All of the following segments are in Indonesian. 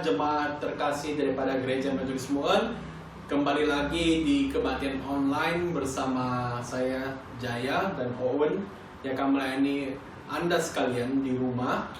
jemaat terkasih daripada Gereja Majelis Mu'en. Kembali lagi di kebaktian online bersama saya Jaya dan Owen yang akan melayani Anda sekalian di rumah.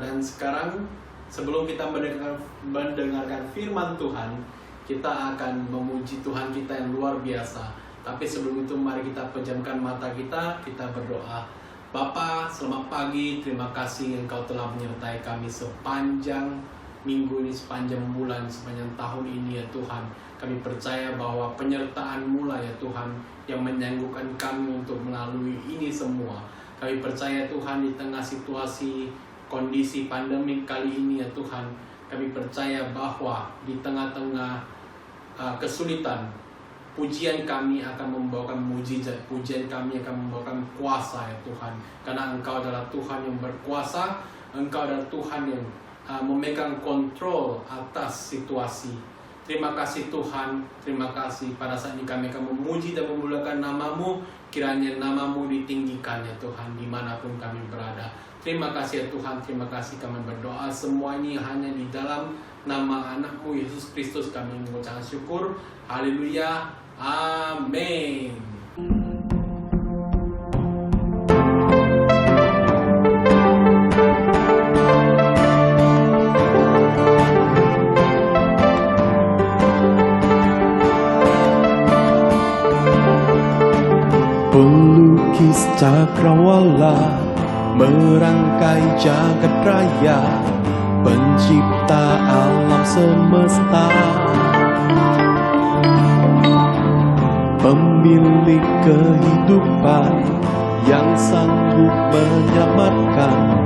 Dan sekarang sebelum kita mendengarkan firman Tuhan, kita akan memuji Tuhan kita yang luar biasa. Tapi sebelum itu mari kita pejamkan mata kita berdoa. Bapa, selamat pagi, terima kasih Engkau telah menyertai kami sepanjang minggu ini, sepanjang bulan, sepanjang tahun ini ya Tuhan. Kami percaya bahwa penyertaan-Mu lah ya Tuhan yang menyanggupkan kami untuk melalui ini semua. Kami percaya Tuhan di tengah situasi kondisi pandemi kali ini ya Tuhan, kami percaya bahwa di tengah-tengah kesulitan, pujian kami akan membawakan mujizat, pujian kami akan membawakan kuasa ya Tuhan. Karena Engkau adalah Tuhan yang berkuasa, Engkau adalah Tuhan yang memegang kontrol atas situasi. Terima kasih Tuhan, terima kasih. Pada saat ini kami akan memuji dan memuliakan nama-Mu. Kiranya nama-Mu ditinggikan ya Tuhan dimanapun kami berada. Terima kasih ya Tuhan, terima kasih. Kami berdoa semua ini hanya di dalam nama anak-Mu Yesus Kristus kami mengucapkan syukur. Haleluya. Amin. Pelukis cakrawala merangkai jagat raya, pencipta alam semesta, pemilik kehidupan yang sanggup menyelamatkan,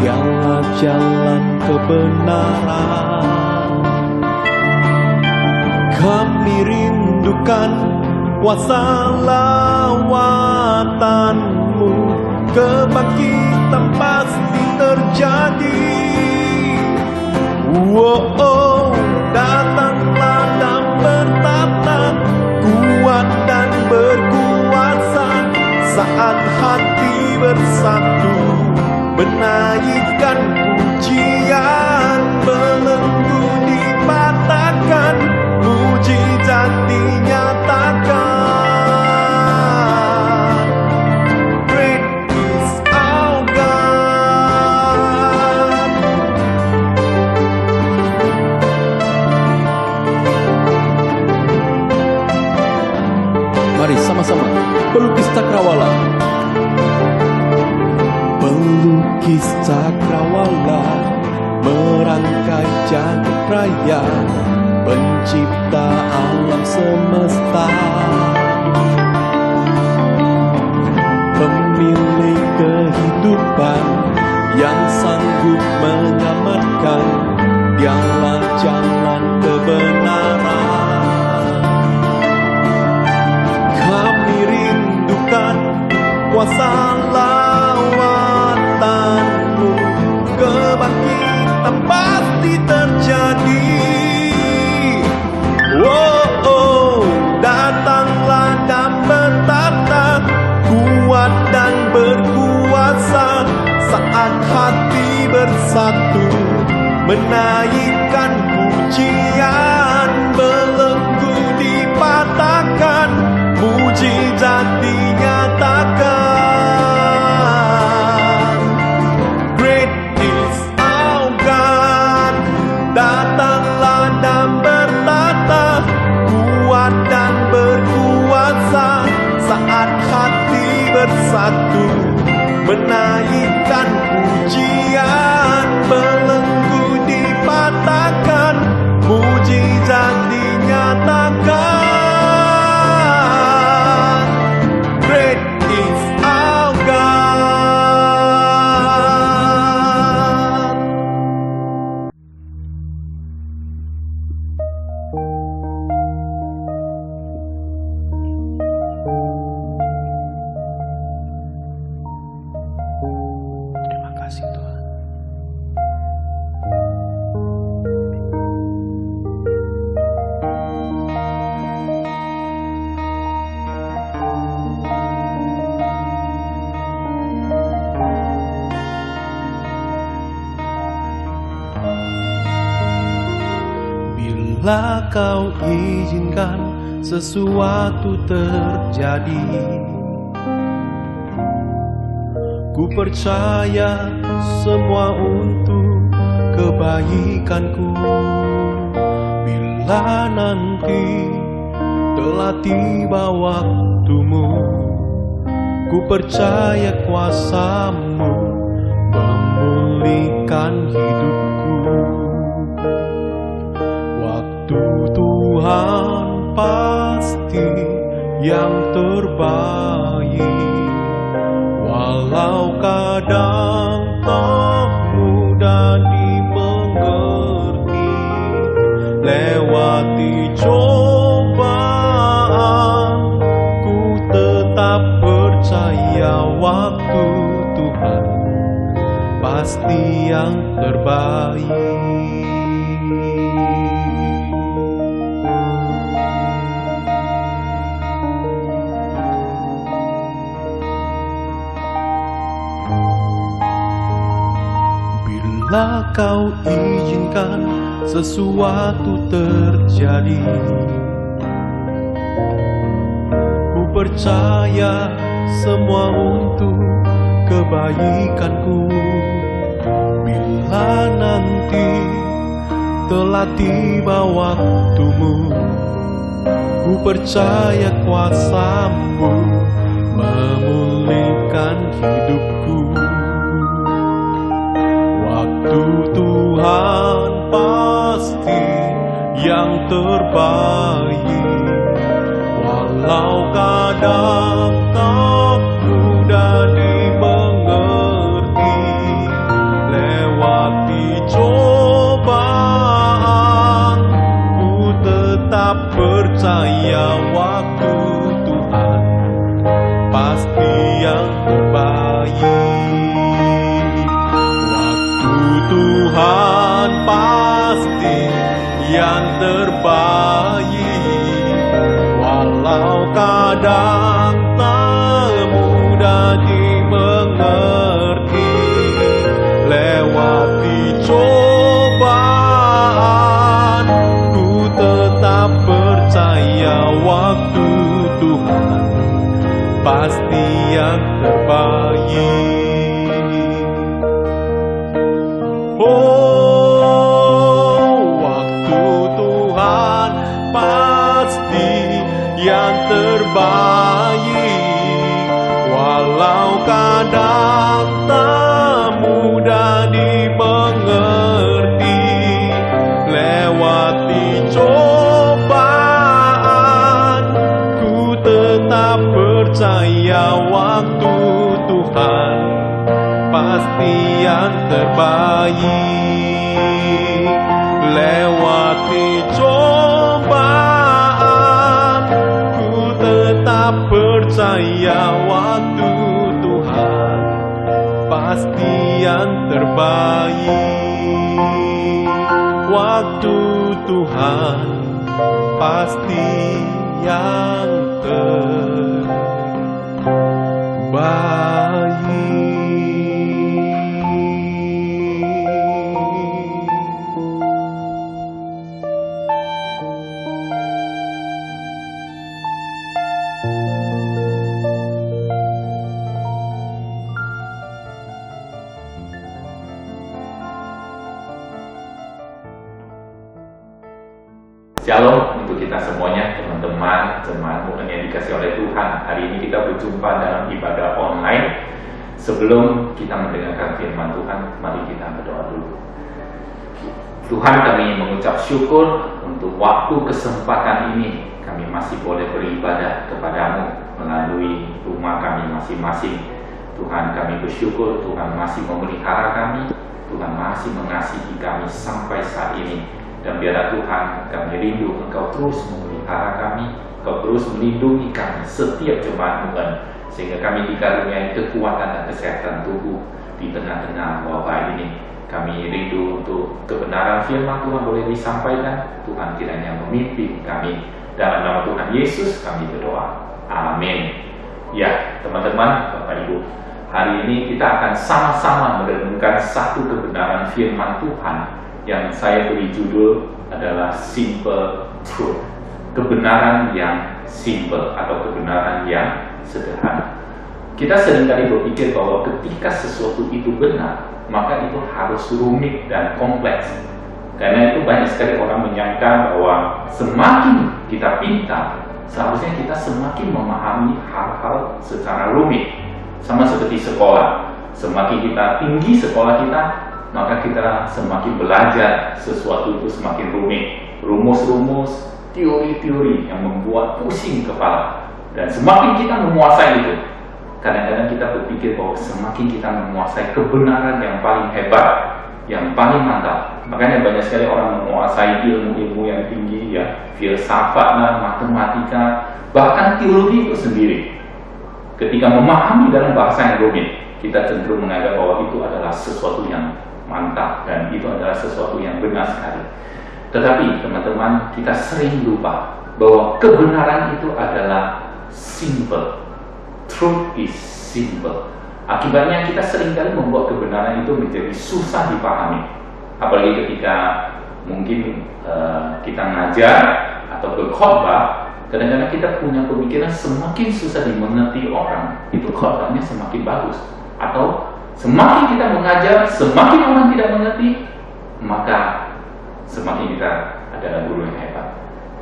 dialah jalan kebenaran. Kami rindukan kuasa lawatan-Mu, kebangkitan pasti terjadi. Datanglah dan bertata, kuat dan berkuasa, saat hati bersatu menaikkan pujian, belenggu dipatahkan, mujizat dinyatakan. Great is our God. Mari sama-sama pelukis cakrawala. Pelukis cakrawala merangkai jagat raya, pencipta alam semesta, pemilik kehidupan yang sanggup menyelamatkan, dialah jalan kebenaran. Kami rindukan kuasa lawatan-Mu, kebangkitan pasti terjadi. Datanglah dan bertata, kuat dan berkuasa, saat hati bersatu menaikkan pujian, belenggu dipatahkan, mujizat dinyatakan. Great is our God. Datanglah dan bertata, kuat dan berkuasa, saat hati bersatu menaikkan pujian, belenggu dipatahkan, mujizat dinyatakan. bila kau izinkan sesuatu terjadi. Ku percaya semua untuk kebaikanku. Bila nanti telah tiba waktumu, ku percaya kuasa-Mu memulihkan hidupku. Waktu Tuhan pasti yang terbaik, walau kadang tak mudah dimengerti. Lewati cobaan, ku tetap percaya waktu Tuhan pasti yang terbaik. Bila kau izinkan sesuatu terjadi, ku percaya semua untuk kebaikanku. Bila nanti telah tiba waktumu, ku percaya kuasa-Mu memulihkan hidupku. Waktu Tuhan pasti yang terbaik, walau kadang tak mudah dimengerti. Lewati cobaan, ku tetap percaya waktu Tuhan pasti yang terbaik. Tuhan pasti yang terbaik, walau kadang tak mudah dimengerti. Lewati cobaan, ku tetap percaya waktu Tuhan pasti yang terbaik. Waktu Tuhan pasti yang terbaik, walau kadang tak mudah dimengerti. Lewati cobaan, ku tetap percaya waktu Tuhan pasti yang terbaik. Lewati cobaan, ku tetap percaya waktu Tuhan pasti yang terbaik. Waktu Tuhan pasti yang terbaik. Shalom untuk kita semuanya, teman-teman, jemaat Tuhan yang dikasih oleh Tuhan. Hari ini kita berjumpa dalam ibadah online. Sebelum kita mendengarkan firman Tuhan, mari kita berdoa dulu. Tuhan, kami mengucap syukur untuk waktu kesempatan ini. Kami masih boleh beribadah kepadamu melalui rumah kami masing-masing. Tuhan, kami bersyukur Tuhan masih memelihara kami, Tuhan masih mengasihi kami sampai saat ini. Dan biarlah Tuhan, kami rindu Engkau terus memelihara kami, Engkau terus melindungi kami setiap jemaat Tuhan, sehingga kami dikaruniai kekuatan dan kesehatan tubuh di tengah-tengah wabah ini. Kami rindu untuk kebenaran firman Tuhan boleh disampaikan. Tuhan kiranya memimpin kami. Dalam nama Tuhan Yesus kami berdoa. Amin. Ya, teman-teman, Bapak Ibu, hari ini kita akan sama-sama merenungkan satu kebenaran firman Tuhan yang saya beri judul adalah Simple Truth. Kebenaran yang simple atau kebenaran yang sederhana. Kita seringkali berpikir bahwa ketika sesuatu itu benar, maka itu harus rumit dan kompleks. Karena itu banyak sekali orang menyangka bahwa semakin kita pintar, seharusnya kita semakin memahami hal-hal secara rumit. Sama seperti sekolah, semakin kita tinggi sekolah kita, maka kita semakin belajar sesuatu itu semakin rumit. Rumus-rumus, teori-teori yang membuat pusing kepala. Dan semakin kita menguasai itu, kadang-kadang kita berpikir bahwa semakin kita menguasai kebenaran yang paling hebat, yang paling mantap. Makanya banyak sekali orang menguasai ilmu-ilmu yang tinggi, ya, filsafat lah, matematika, bahkan teologi itu sendiri. Ketika memahami dalam bahasa yang rumit, kita cenderung menganggap bahwa itu adalah sesuatu yang mantap dan itu adalah sesuatu yang benar sekali. Tetapi teman-teman, kita sering lupa bahwa kebenaran itu adalah simple. Truth is simple. Akibatnya kita seringkali membuat kebenaran itu menjadi susah dipahami. Apalagi ketika mungkin kita ngajar atau berkhotbah, kadang-kadang kita punya pemikiran semakin susah dimengerti orang, itu khotbahnya semakin bagus. Atau semakin kita mengajar, semakin orang tidak mengerti, maka semakin kita adalah guru yang hebat.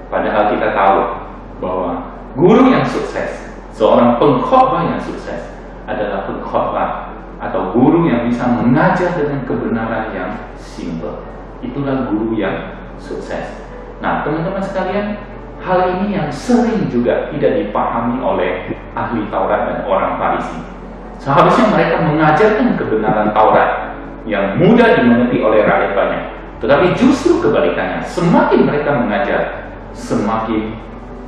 Padahal kita tahu bahwa guru yang sukses, seorang pengkhotbah yang sukses adalah pengkhotbah atau guru yang bisa mengajar dengan kebenaran yang simple. Itulah guru yang sukses. Nah, teman-teman sekalian, hal ini yang sering juga tidak dipahami oleh ahli Taurat dan orang Farisi. Seharusnya mereka mengajarkan kebenaran Taurat yang mudah dimengerti oleh rakyat banyak. Tetapi justru kebalikannya, semakin mereka mengajar, semakin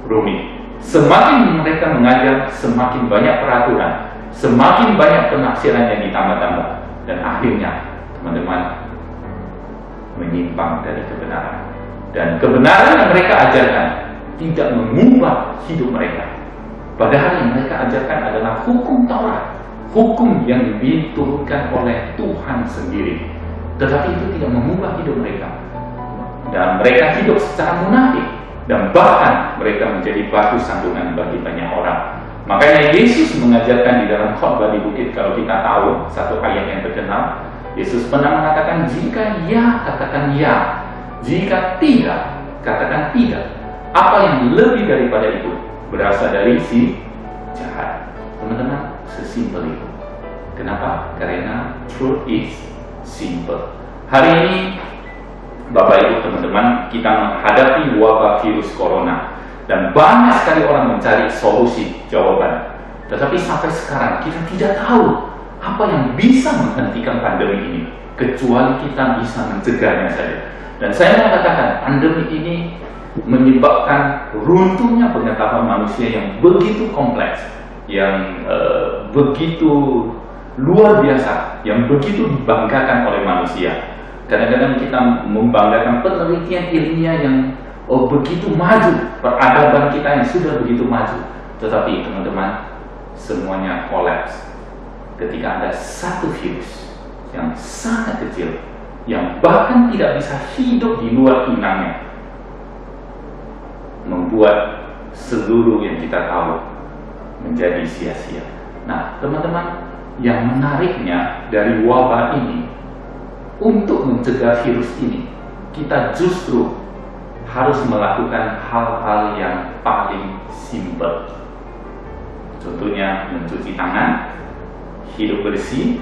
rumit. Semakin mereka mengajar, semakin banyak peraturan, semakin banyak penafsiran yang ditambah-tambah, dan akhirnya teman-teman menyimpang dari kebenaran. Dan kebenaran yang mereka ajarkan tidak mengubah hidup mereka. Padahal yang mereka ajarkan adalah hukum Taurat, hukum yang diturunkan oleh Tuhan sendiri. Tetapi itu tidak mengubah hidup mereka. Dan mereka hidup secara munafik. Dan bahkan mereka menjadi batu sandungan bagi banyak orang. Makanya Yesus mengajarkan di dalam khotbah di bukit, kalau kita tahu satu ayat yang terkenal, Yesus pernah mengatakan, jika ya, katakan ya. Jika tidak, katakan tidak. Apa yang lebih daripada itu berasal dari si jahat. Teman-teman, sesimpel itu. Kenapa? Karena truth is simple. Hari ini, Bapak Ibu teman-teman, kita menghadapi wabah virus corona dan banyak sekali orang mencari solusi, jawaban. Tetapi sampai sekarang kita tidak tahu apa yang bisa menghentikan pandemi ini, kecuali kita bisa mencegahnya saja. Dan saya mengatakan pandemi ini menyebabkan runtuhnya pengetahuan manusia yang begitu kompleks, yang begitu luar biasa, yang begitu dibanggakan oleh manusia. Kadang-kadang kita membanggakan penelitian ilmiah yang begitu maju, peradaban kita yang sudah begitu maju. Tetapi teman-teman, semuanya kolaps ketika ada satu virus yang sangat kecil, yang bahkan tidak bisa hidup di luar inangnya, membuat seluruh yang kita tahu menjadi sia-sia. Nah, teman-teman, yang menariknya dari wabah ini, untuk mencegah virus ini, kita justru harus melakukan hal-hal yang paling simpel. Contohnya mencuci tangan, hidup bersih,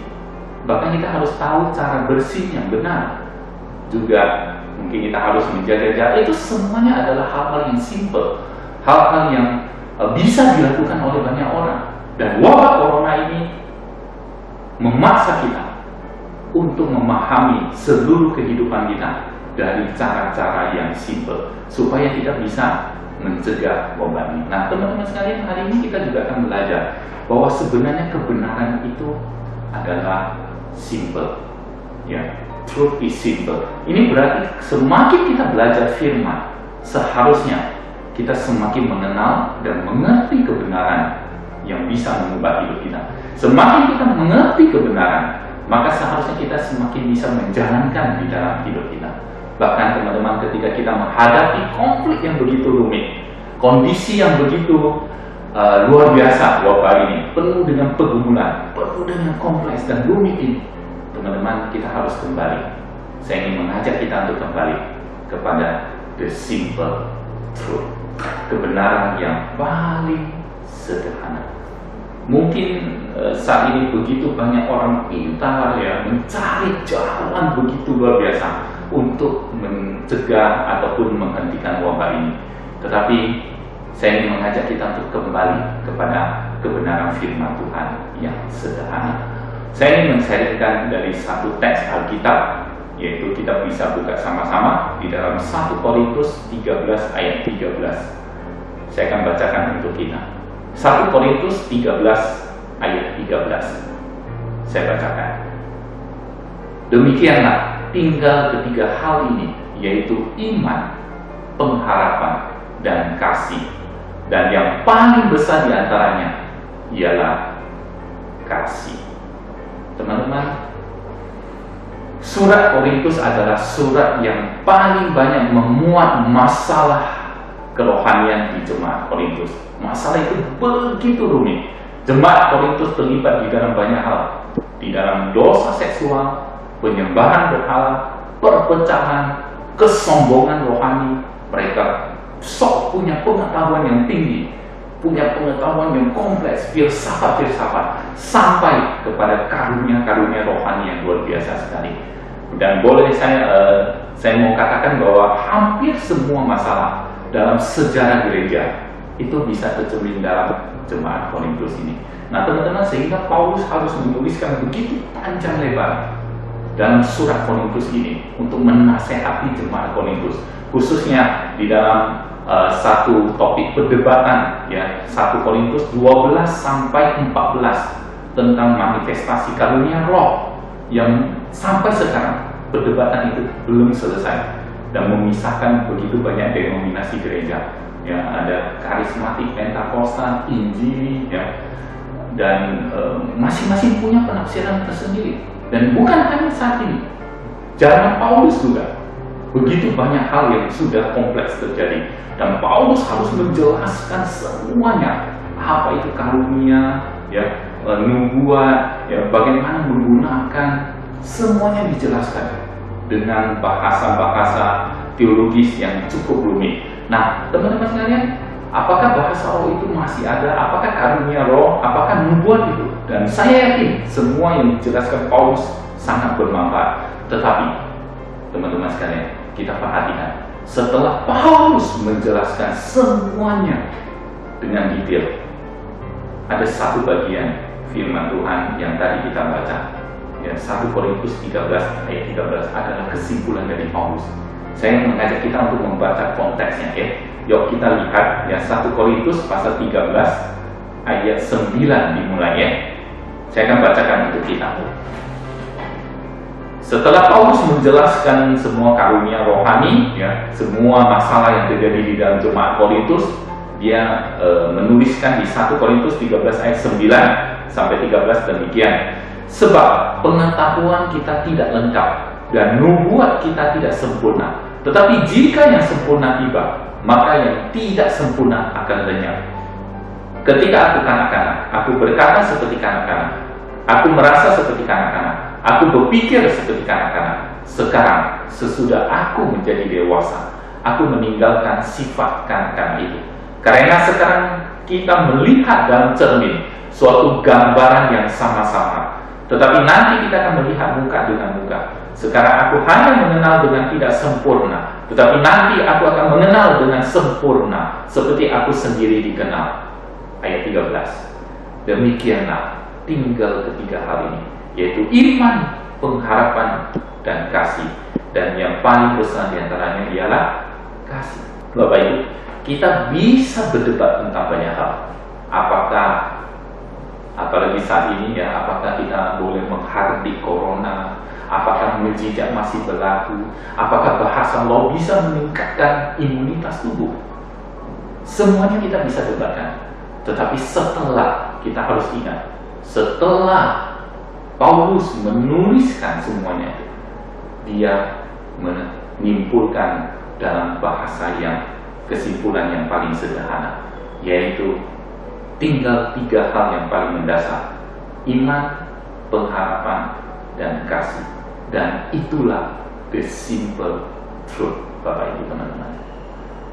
bahkan kita harus tahu cara bersih yang benar. Juga mungkin kita harus menjaga jarak. Itu semuanya adalah hal-hal yang simpel, hal-hal yang bisa dilakukan oleh banyak orang. Dan wabah corona ini memaksa kita untuk memahami seluruh kehidupan kita dari cara-cara yang simpel supaya kita bisa mencegah wabah ini. Nah, teman-teman sekalian, hari ini kita juga akan belajar bahwa sebenarnya kebenaran itu adalah simple. Ya, truth is simple. Ini berarti semakin kita belajar firman, seharusnya kita semakin mengenal dan mengerti kebenaran yang bisa mengubah hidup kita. Semakin kita mengerti kebenaran, maka seharusnya kita semakin bisa menjalankan di dalam hidup kita. Bahkan teman-teman, ketika kita menghadapi konflik yang begitu rumit, kondisi yang begitu luar biasa, wabah ini penuh dengan pergumulan, penuh dengan kompleks dan rumit ini, teman-teman, kita harus kembali. Saya ingin mengajak kita untuk kembali kepada the simple truth, kebenaran yang paling sederhana. Mungkin saat ini begitu banyak orang pintar ya mencari jalan begitu luar biasa untuk mencegah ataupun menghentikan wabah ini. Tetapi saya ingin mengajak kita untuk kembali kepada kebenaran firman Tuhan yang sederhana. Saya ingin men-sharingkan dari satu teks Alkitab, yaitu kita bisa buka sama-sama di dalam 1 Korintus 13 ayat 13. Saya akan bacakan untuk kita. 1 Korintus 13 ayat 13. Saya bacakan. Demikianlah tinggal ketiga hal ini, yaitu iman, pengharapan, dan kasih. Dan yang paling besar di antaranya ialah kasih. Teman-teman, surat Korintus adalah surat yang paling banyak memuat masalah kerohanian di jemaat Korintus. Masalah itu begitu rumit. Jemaat Korintus terlibat di dalam banyak hal, di dalam dosa seksual, penyembahan berhala, perpecahan, kesombongan rohani. Mereka sok punya pengetahuan yang tinggi, punya pengetahuan yang kompleks, filsafat-filsafat, sampai kepada karunia-karunia rohani yang luar biasa sekali. Dan boleh saya mau katakan bahwa hampir semua masalah dalam sejarah gereja itu bisa tercermin dalam jemaat Korintus ini. Nah teman-teman, sehingga Paulus harus menuliskan begitu panjang lebar dalam surat Korintus ini untuk menasehati jemaat Korintus, khususnya di dalam satu topik perdebatan ya, 1 Korintus 12 sampai 14 tentang manifestasi karunia roh, yang sampai sekarang perdebatan itu belum selesai dan memisahkan begitu banyak denominasi gereja ya. Ada karismatik, Pentakosta, Injili ya, dan masing-masing punya penafsiran tersendiri. Dan bukan hanya saat ini, zaman Paulus juga begitu banyak hal yang sudah kompleks terjadi, dan Paulus harus menjelaskan semuanya, apa itu karunia ya, nubuat ya, bagaimana menggunakan, semuanya dijelaskan dengan bahasa-bahasa teologis yang cukup rumit. Nah teman-teman sekalian, apakah bahasa roh itu masih ada? Apakah karunia roh? Apakah nubuat itu? Dan saya yakin semua yang dijelaskan Paulus sangat bermanfaat. Tetapi teman-teman sekalian, kita perhatikan, setelah Paulus menjelaskan semuanya dengan detail, ada satu bagian firman Tuhan yang tadi kita baca ya, 1 Korintus 13 ayat 13 adalah kesimpulan dari Paulus. Saya mengajak kita untuk membaca konteksnya ya. Yuk kita lihat ya, 1 Korintus pasal 13 ayat 9 dimulai ya. Saya akan bacakan untuk kita. Setelah Paulus menjelaskan semua karunia rohani ya, semua masalah yang terjadi di dalam jemaat Korintus, dia menuliskan di 1 Korintus 13 ayat 9 sampai 13 demikian. Sebab pengetahuan kita tidak lengkap dan nubuat kita tidak sempurna. Tetapi jika yang sempurna tiba, maka yang tidak sempurna akan lenyap. Ketika aku kanak-kanak, aku berkata seperti kanak-kanak, aku merasa seperti kanak-kanak, aku berpikir seperti kanak-kanak. Sekarang, sesudah aku menjadi dewasa, aku meninggalkan sifat kanak-kanak itu. Karena sekarang kita melihat dalam cermin suatu gambaran yang sama-sama, tetapi nanti kita akan melihat muka dengan muka. Sekarang aku hanya mengenal dengan tidak sempurna, tetapi nanti aku akan mengenal dengan sempurna, seperti aku sendiri dikenal. Ayat 13. Demikianlah tinggal ketiga hal ini, yaitu iman, pengharapan, dan kasih. Dan yang paling besar diantaranya ialah kasih. Bapak Ibu, kita bisa berdebat tentang banyak hal. Apakah, apalagi saat ini ya, apakah kita boleh menghardik corona? Apakah mujizat masih berlaku? Apakah bahasa Allah bisa meningkatkan imunitas tubuh? Semuanya kita bisa debatkan. Tetapi setelah, kita harus ingat, setelah Paulus menuliskan semuanya itu, dia menyimpulkan dalam bahasa yang kesimpulan yang paling sederhana, yaitu tinggal 3 hal yang paling mendasar: iman, pengharapan, dan kasih. Dan itulah the simple truth, Bapak Ibu teman-teman.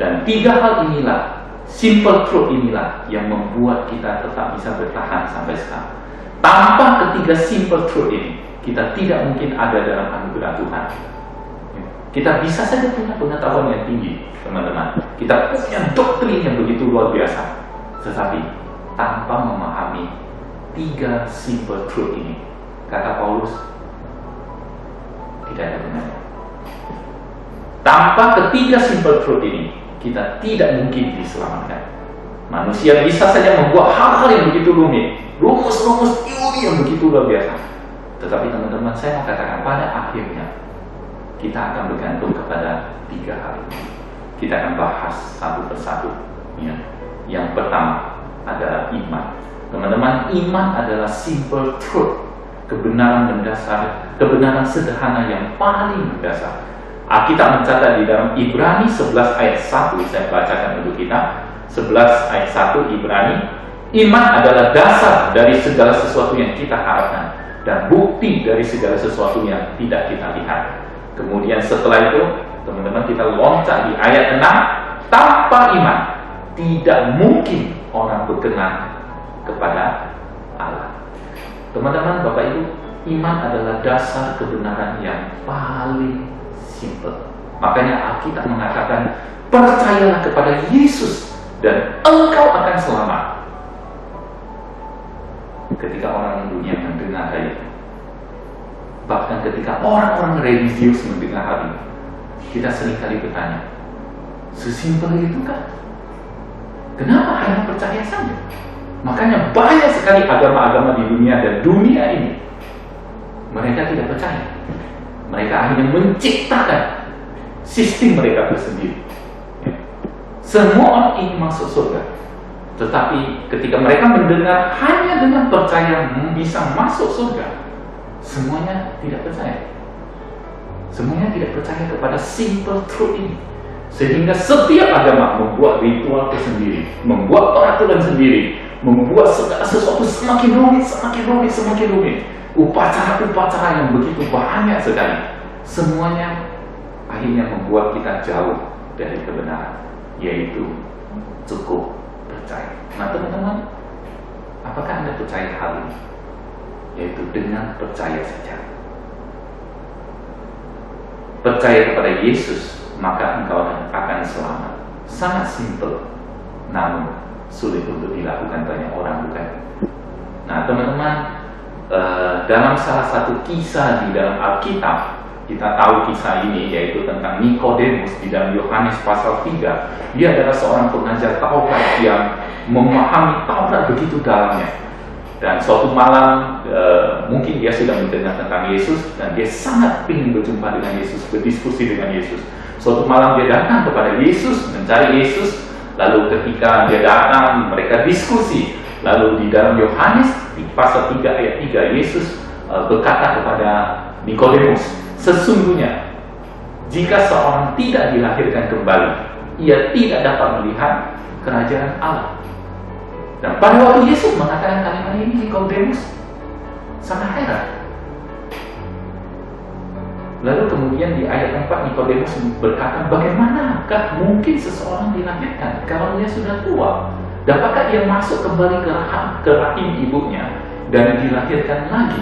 Dan 3 hal inilah, simple truth inilah yang membuat kita tetap bisa bertahan sampai sekarang. Tanpa ketiga simple truth ini, kita tidak mungkin ada dalam anugerah Tuhan. Kita bisa saja punya pengetahuan yang tinggi, teman-teman. Kita punya doktrin yang begitu luar biasa, tetapi tanpa memahami 3 simple truth ini, kata Paulus, tidak ada gunanya. Tanpa ketiga simple truth ini, kita tidak mungkin diselamatkan. Manusia bisa saja membuat hal-hal yang begitu rumit, rumus-rumus teori yang begitu luar biasa. Tetapi teman-teman, saya mau katakan, pada akhirnya kita akan bergantung kepada 3 hal ini. Kita akan bahas satu persatu. Ya. Yang pertama adalah iman. Teman-teman, iman adalah simple truth, kebenaran mendasar, kebenaran sederhana yang paling mendasar. Alkitab mencatat di dalam Ibrani 11 ayat 1, saya bacakan untuk kita. 11 ayat 1 Ibrani, iman adalah dasar dari segala sesuatu yang kita harapkan dan bukti dari segala sesuatu yang tidak kita lihat. Kemudian setelah itu, teman-teman, kita loncat di ayat 6, tanpa iman tidak mungkin orang berkenan kepada Allah. Teman-teman, Bapak Ibu, iman adalah dasar kebenaran yang paling simple. Makanya Alkitab mengatakan, percayalah kepada Yesus dan engkau akan selamat. Ketika orang dunia mendengar hal itu, bahkan ketika orang-orang religius mendengar hal itu, kita seringkali bertanya, sesimpel itu kan? Kenapa hanya percaya saja? Makanya banyak sekali agama-agama di dunia dan dunia ini, mereka tidak percaya. Mereka akhirnya menciptakan sistem mereka tersendiri. Semua orang ingin masuk surga, tetapi ketika mereka mendengar hanya dengan percaya bisa masuk surga, semuanya tidak percaya. Semuanya tidak percaya kepada simple truth ini. Sehingga setiap agama membuat ritual tersendiri, membuat peraturan sendiri, membuat segala sesuatu semakin rumit, semakin rumit. Upacara-upacara yang begitu banyak sekali. Semuanya akhirnya membuat kita jauh dari kebenaran, yaitu cukup percaya. Nah teman-teman, apakah Anda percaya hal ini? Yaitu dengan percaya saja. Percaya kepada Yesus, maka engkau akan selamat. Sangat simple, namun sulit untuk dilakukan banyak orang, bukan? Nah teman-teman, dalam salah satu kisah di dalam Alkitab, kita tahu kisah ini, yaitu tentang Nikodemus di dalam Yohanes pasal 3. Dia adalah seorang pengajar Taurat yang memahami Taurat begitu dalamnya. Dan suatu malam, mungkin dia sudah mendengar tentang Yesus, dan dia sangat ingin berjumpa dengan Yesus, berdiskusi dengan Yesus. Suatu malam dia datang kepada Yesus, mencari Yesus. Lalu ketika dia datang, mereka diskusi. Lalu di dalam Yohanes di pasal 3 ayat 3, Yesus berkata kepada Nikodemus, sesungguhnya jika seorang tidak dilahirkan kembali, ia tidak dapat melihat kerajaan Allah. Dan pada waktu Yesus mengatakan kalimat ini, Nikodemus sangat heran. Lalu kemudian di ayat 4 Nikodemus berkata, bagaimanakah mungkin seseorang dilahirkan kalau dia sudah tua? Dapatkah ia masuk kembali ke rahim ibunya dan dilahirkan lagi?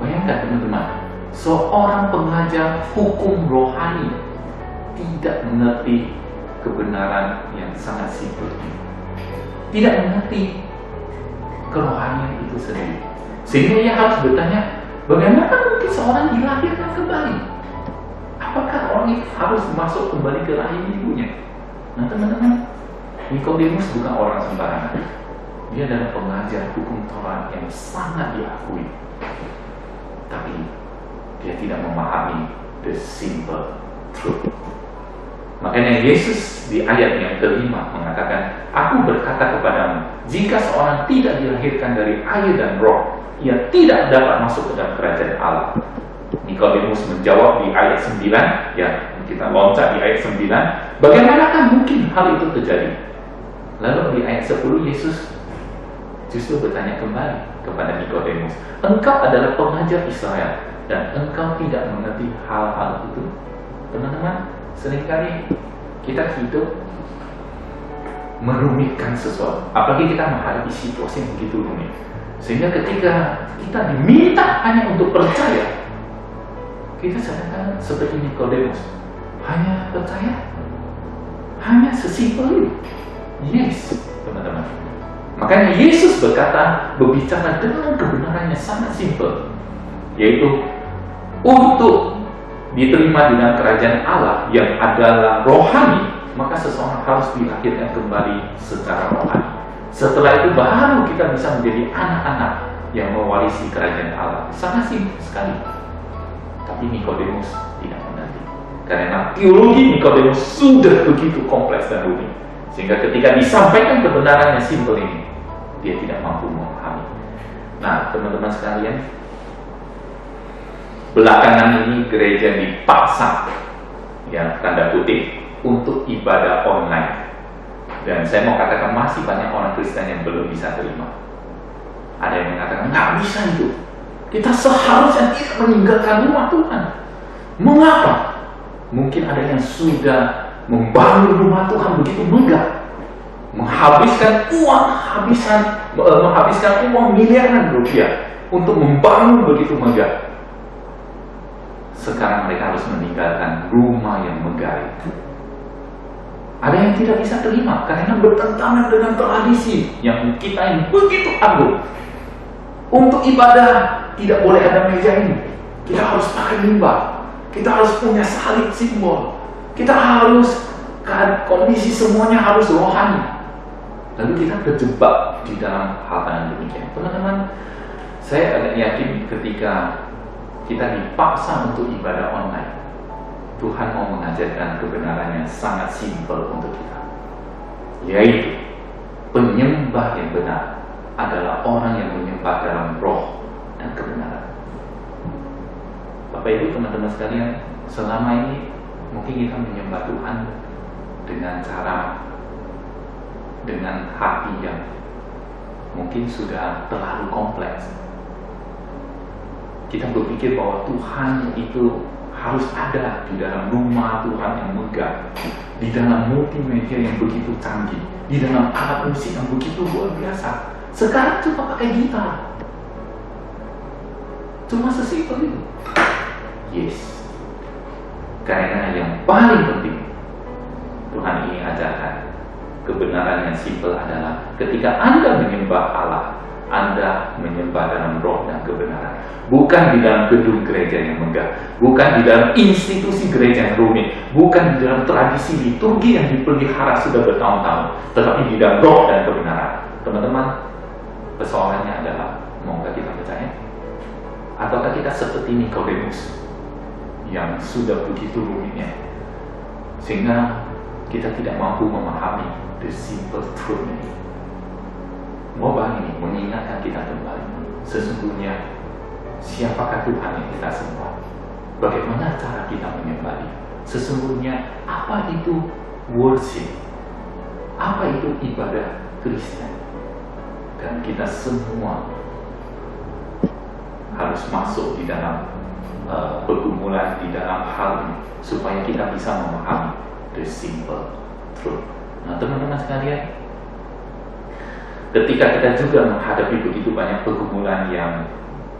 Bayangkan teman-teman, seorang pengajar hukum rohani tidak mengerti kebenaran yang sangat simpel ini. Tidak mengerti kerohanian itu sendiri. Sehingga ia harus bertanya, bagaimana mungkin seorang dilahirkan kembali? Apakah orang itu harus masuk kembali ke rahim ibunya? Nah teman-teman, Nikodemus bukan orang sembarangan. Dia adalah pengajar hukum Taurat yang sangat diakui. Tapi dia tidak memahami the simple truth. Makanya Yesus di ayat yang kelima mengatakan, aku berkata kepadamu, jika seorang tidak dilahirkan dari air dan roh, ia tidak dapat masuk ke dalam kerajaan Allah. Nikodemus menjawab di ayat 9, ya kita loncat di ayat 9, bagaimanakah mungkin hal itu terjadi? Lalu di ayat 10 Yesus justru bertanya kembali kepada Nikodemus, engkau adalah pengajar Israel dan engkau tidak mengerti hal-hal itu? Teman-teman, seringkali kita hidup merumitkan sesuatu, apalagi kita menghadapi situasi yang begitu rumit, sehingga ketika kita diminta hanya untuk percaya, kita sedangkan seperti Nikodemus, hanya percaya, hanya sesimpel itu. Yes, teman-teman. Makanya Yesus berbicara dengan kebenarannya sangat simpel, yaitu untuk diterima di dalam kerajaan Allah yang adalah rohani, maka seseorang harus dilahirkan kembali secara rohani. Setelah itu baru kita bisa menjadi anak-anak yang mewarisi kerajaan Allah. Sangat simpel sekali. Tapi Nikodemus tidak mengerti, karena teologi Nikodemus sudah begitu kompleks dan rumit, sehingga ketika disampaikan kebenaran yang simpel ini, dia tidak mampu memahami. Nah, teman-teman sekalian, belakangan ini gereja dipaksa, ya tanda kutip, untuk ibadah online. Dan saya mau katakan masih banyak orang Kristen yang belum bisa terima. Ada yang mengatakan nggak bisa itu, kita seharusnya tidak meninggalkan rumah Tuhan. Mengapa? Mungkin ada yang sudah membangun rumah Tuhan begitu megah, menghabiskan uang miliaran rupiah untuk membangun begitu megah. Sekarang mereka harus meninggalkan rumah yang megah itu. Ada yang tidak bisa terima karena bertentangan dengan tradisi yang kita yang begitu agung. Untuk ibadah tidak boleh ada meja ini. Kita harus pakai limbah. Kita harus punya salib simbol. Kita harus, kondisi semuanya harus rohani. Lalu kita terjebak di dalam hal yang demikian. Teman-teman, saya agak yakin ketika kita dipaksa untuk ibadah online, Tuhan mau mengajarkan kebenaran yang sangat simpel untuk kita, yaitu penyembah yang benar adalah orang yang menyembah dalam roh dan kebenaran. Bapak Ibu, teman-teman sekalian, selama ini mungkin kita menyembah Tuhan dengan hati yang mungkin sudah terlalu kompleks. Kita berpikir bahwa Tuhan itu harus ada di dalam rumah Tuhan yang megah, di dalam multimedia yang begitu canggih, di dalam alat musik yang begitu luar biasa. Sekarang cuma pakai gitar, cuma sesimpel itu. Yes, karena yang paling penting Tuhan ingin ajarkan kebenaran yang simpel adalah ketika Anda menyembah Allah, Anda menyembah dalam roh dan kebenaran, bukan di dalam gedung gereja yang megah, bukan di dalam institusi gereja yang rumit, bukan di dalam tradisi liturgi yang dipelihara sudah bertahun-tahun, tetapi di dalam roh dan kebenaran. Teman-teman, persoalannya adalah maukah kita percaya? Ataukah kita seperti Nikodemus yang sudah begitu rumitnya sehingga kita tidak mampu memahami the simple truth ini? Wabah ini mengingatkan kita kembali, sesungguhnya siapakah Tuhan yang kita sembah? Bagaimana cara kita menyembah Dia? Sesungguhnya apa itu worship? Apa itu ibadah Kristen? Dan kita semua harus masuk di dalam pergumulan di dalam hal ini supaya kita bisa memahami the simple truth. Nah, teman-teman sekalian, ketika kita juga menghadapi begitu banyak pergumulan yang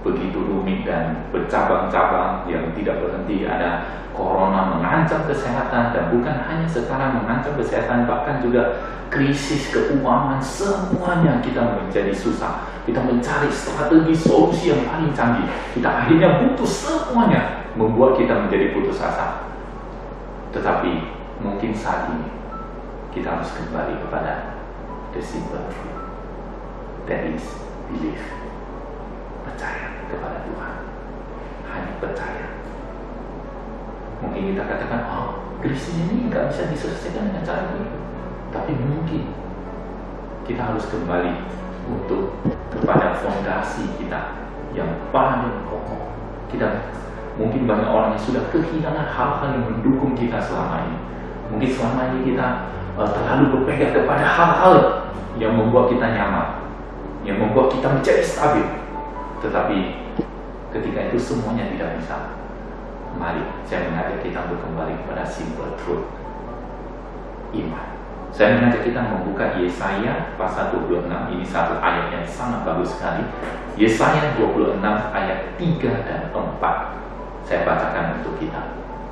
begitu rumit dan bercabang-cabang yang tidak berhenti, ada corona mengancam kesehatan, dan bukan hanya sekarang mengancam kesehatan, bahkan juga krisis keuangan, semuanya kita menjadi susah. Kita mencari strategi solusi yang paling canggih, kita akhirnya putus semuanya, membuat kita menjadi putus asa. Tetapi mungkin saat ini kita harus kembali kepada the simple truth, that is belief. Percaya kepada Tuhan, hanya percaya. Mungkin kita katakan, oh, krisis ini nggak bisa diselesaikan dengan cara begitu. Tapi mungkin kita harus kembali kepada fondasi kita yang paling kokoh. Kita Mungkin banyak orang yang sudah kehilangan hal-hal yang mendukung kita selama ini. Mungkin selama ini kita terlalu berpegang kepada hal-hal yang membuat kita nyaman, yang membuat kita menjadi stabil. Tetapi ketika itu semuanya tidak bisa, mari saya mengajak kita untuk kembali kepada simple truth, iman. Saya mengajak kita membuka Yesaya pasal 26. Ini satu ayat yang sangat bagus sekali. Yesaya 26 ayat 3 dan 4. Saya bacakan untuk kita.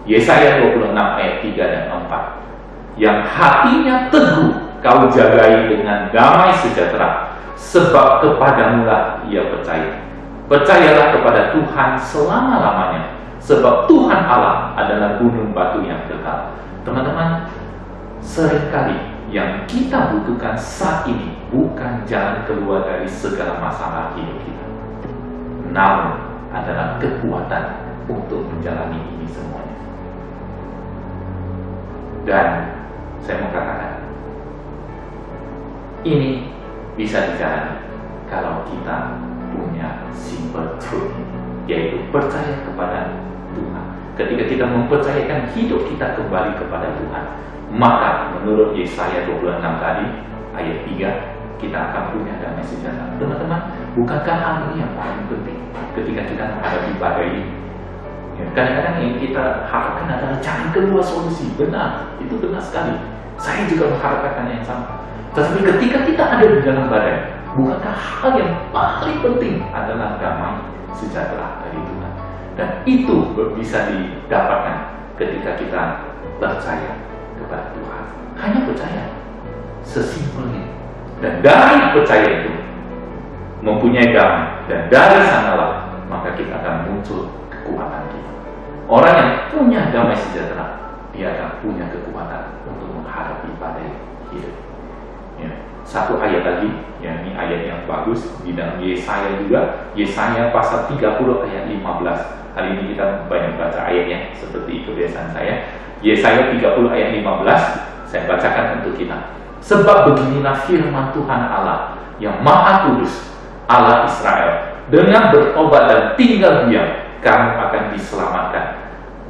Yesaya 26 ayat 3 dan 4. Yang hatinya teguh kau jagai dengan damai sejahtera, sebab kepadamulah ia percaya. Percayalah kepada Tuhan selama-lamanya, sebab Tuhan Allah adalah gunung batu yang kekal. Teman-teman, seringkali yang kita butuhkan saat ini bukan jalan keluar dari segala masalah hidup kita, namun adalah kekuatan untuk menjalani ini semuanya. Dan saya mau katakan, ini bisa dijalani kalau kita punya simple truth, yaitu percaya kepada Tuhan. Ketika kita mempercayakan hidup kita kembali kepada Tuhan, maka menurut Yesaya 26 tadi ayat 3, kita akan punya damai sejahtera. Teman-teman, bukankah hal ini yang paling penting ketika kita menghadapi badai ini? Kadang-kadang yang kita harapkan adalah jalan keluar solusi. Benar, itu benar sekali. Saya juga mengharapkan yang sama. Tetapi ketika kita ada di dalam badai, bukankah hal yang paling penting adalah damai sejahtera dari Tuhan? Dan itu bisa didapatkan ketika kita percaya kepada Tuhan. Hanya percaya, sesimpel ini. Dan dari percaya itu mempunyai damai, dan dari sanalah maka kita akan muncul kekuatan kita. Orang yang punya damai sejahtera, dia akan punya kekuatan untuk menghadapi badai hidup. Ya. Satu ayat lagi, ya, ini ayat yang bagus di dalam Yesaya juga, Yesaya pasal 30 ayat 15. Hari ini kita banyak baca ayatnya seperti kebiasaan saya. Yesaya 30 ayat 15, saya bacakan untuk kita. Sebab beginilah firman Tuhan Allah yang Maha Kudus, Allah Israel, dengan bertobat dan tinggal diam, kamu akan diselamatkan.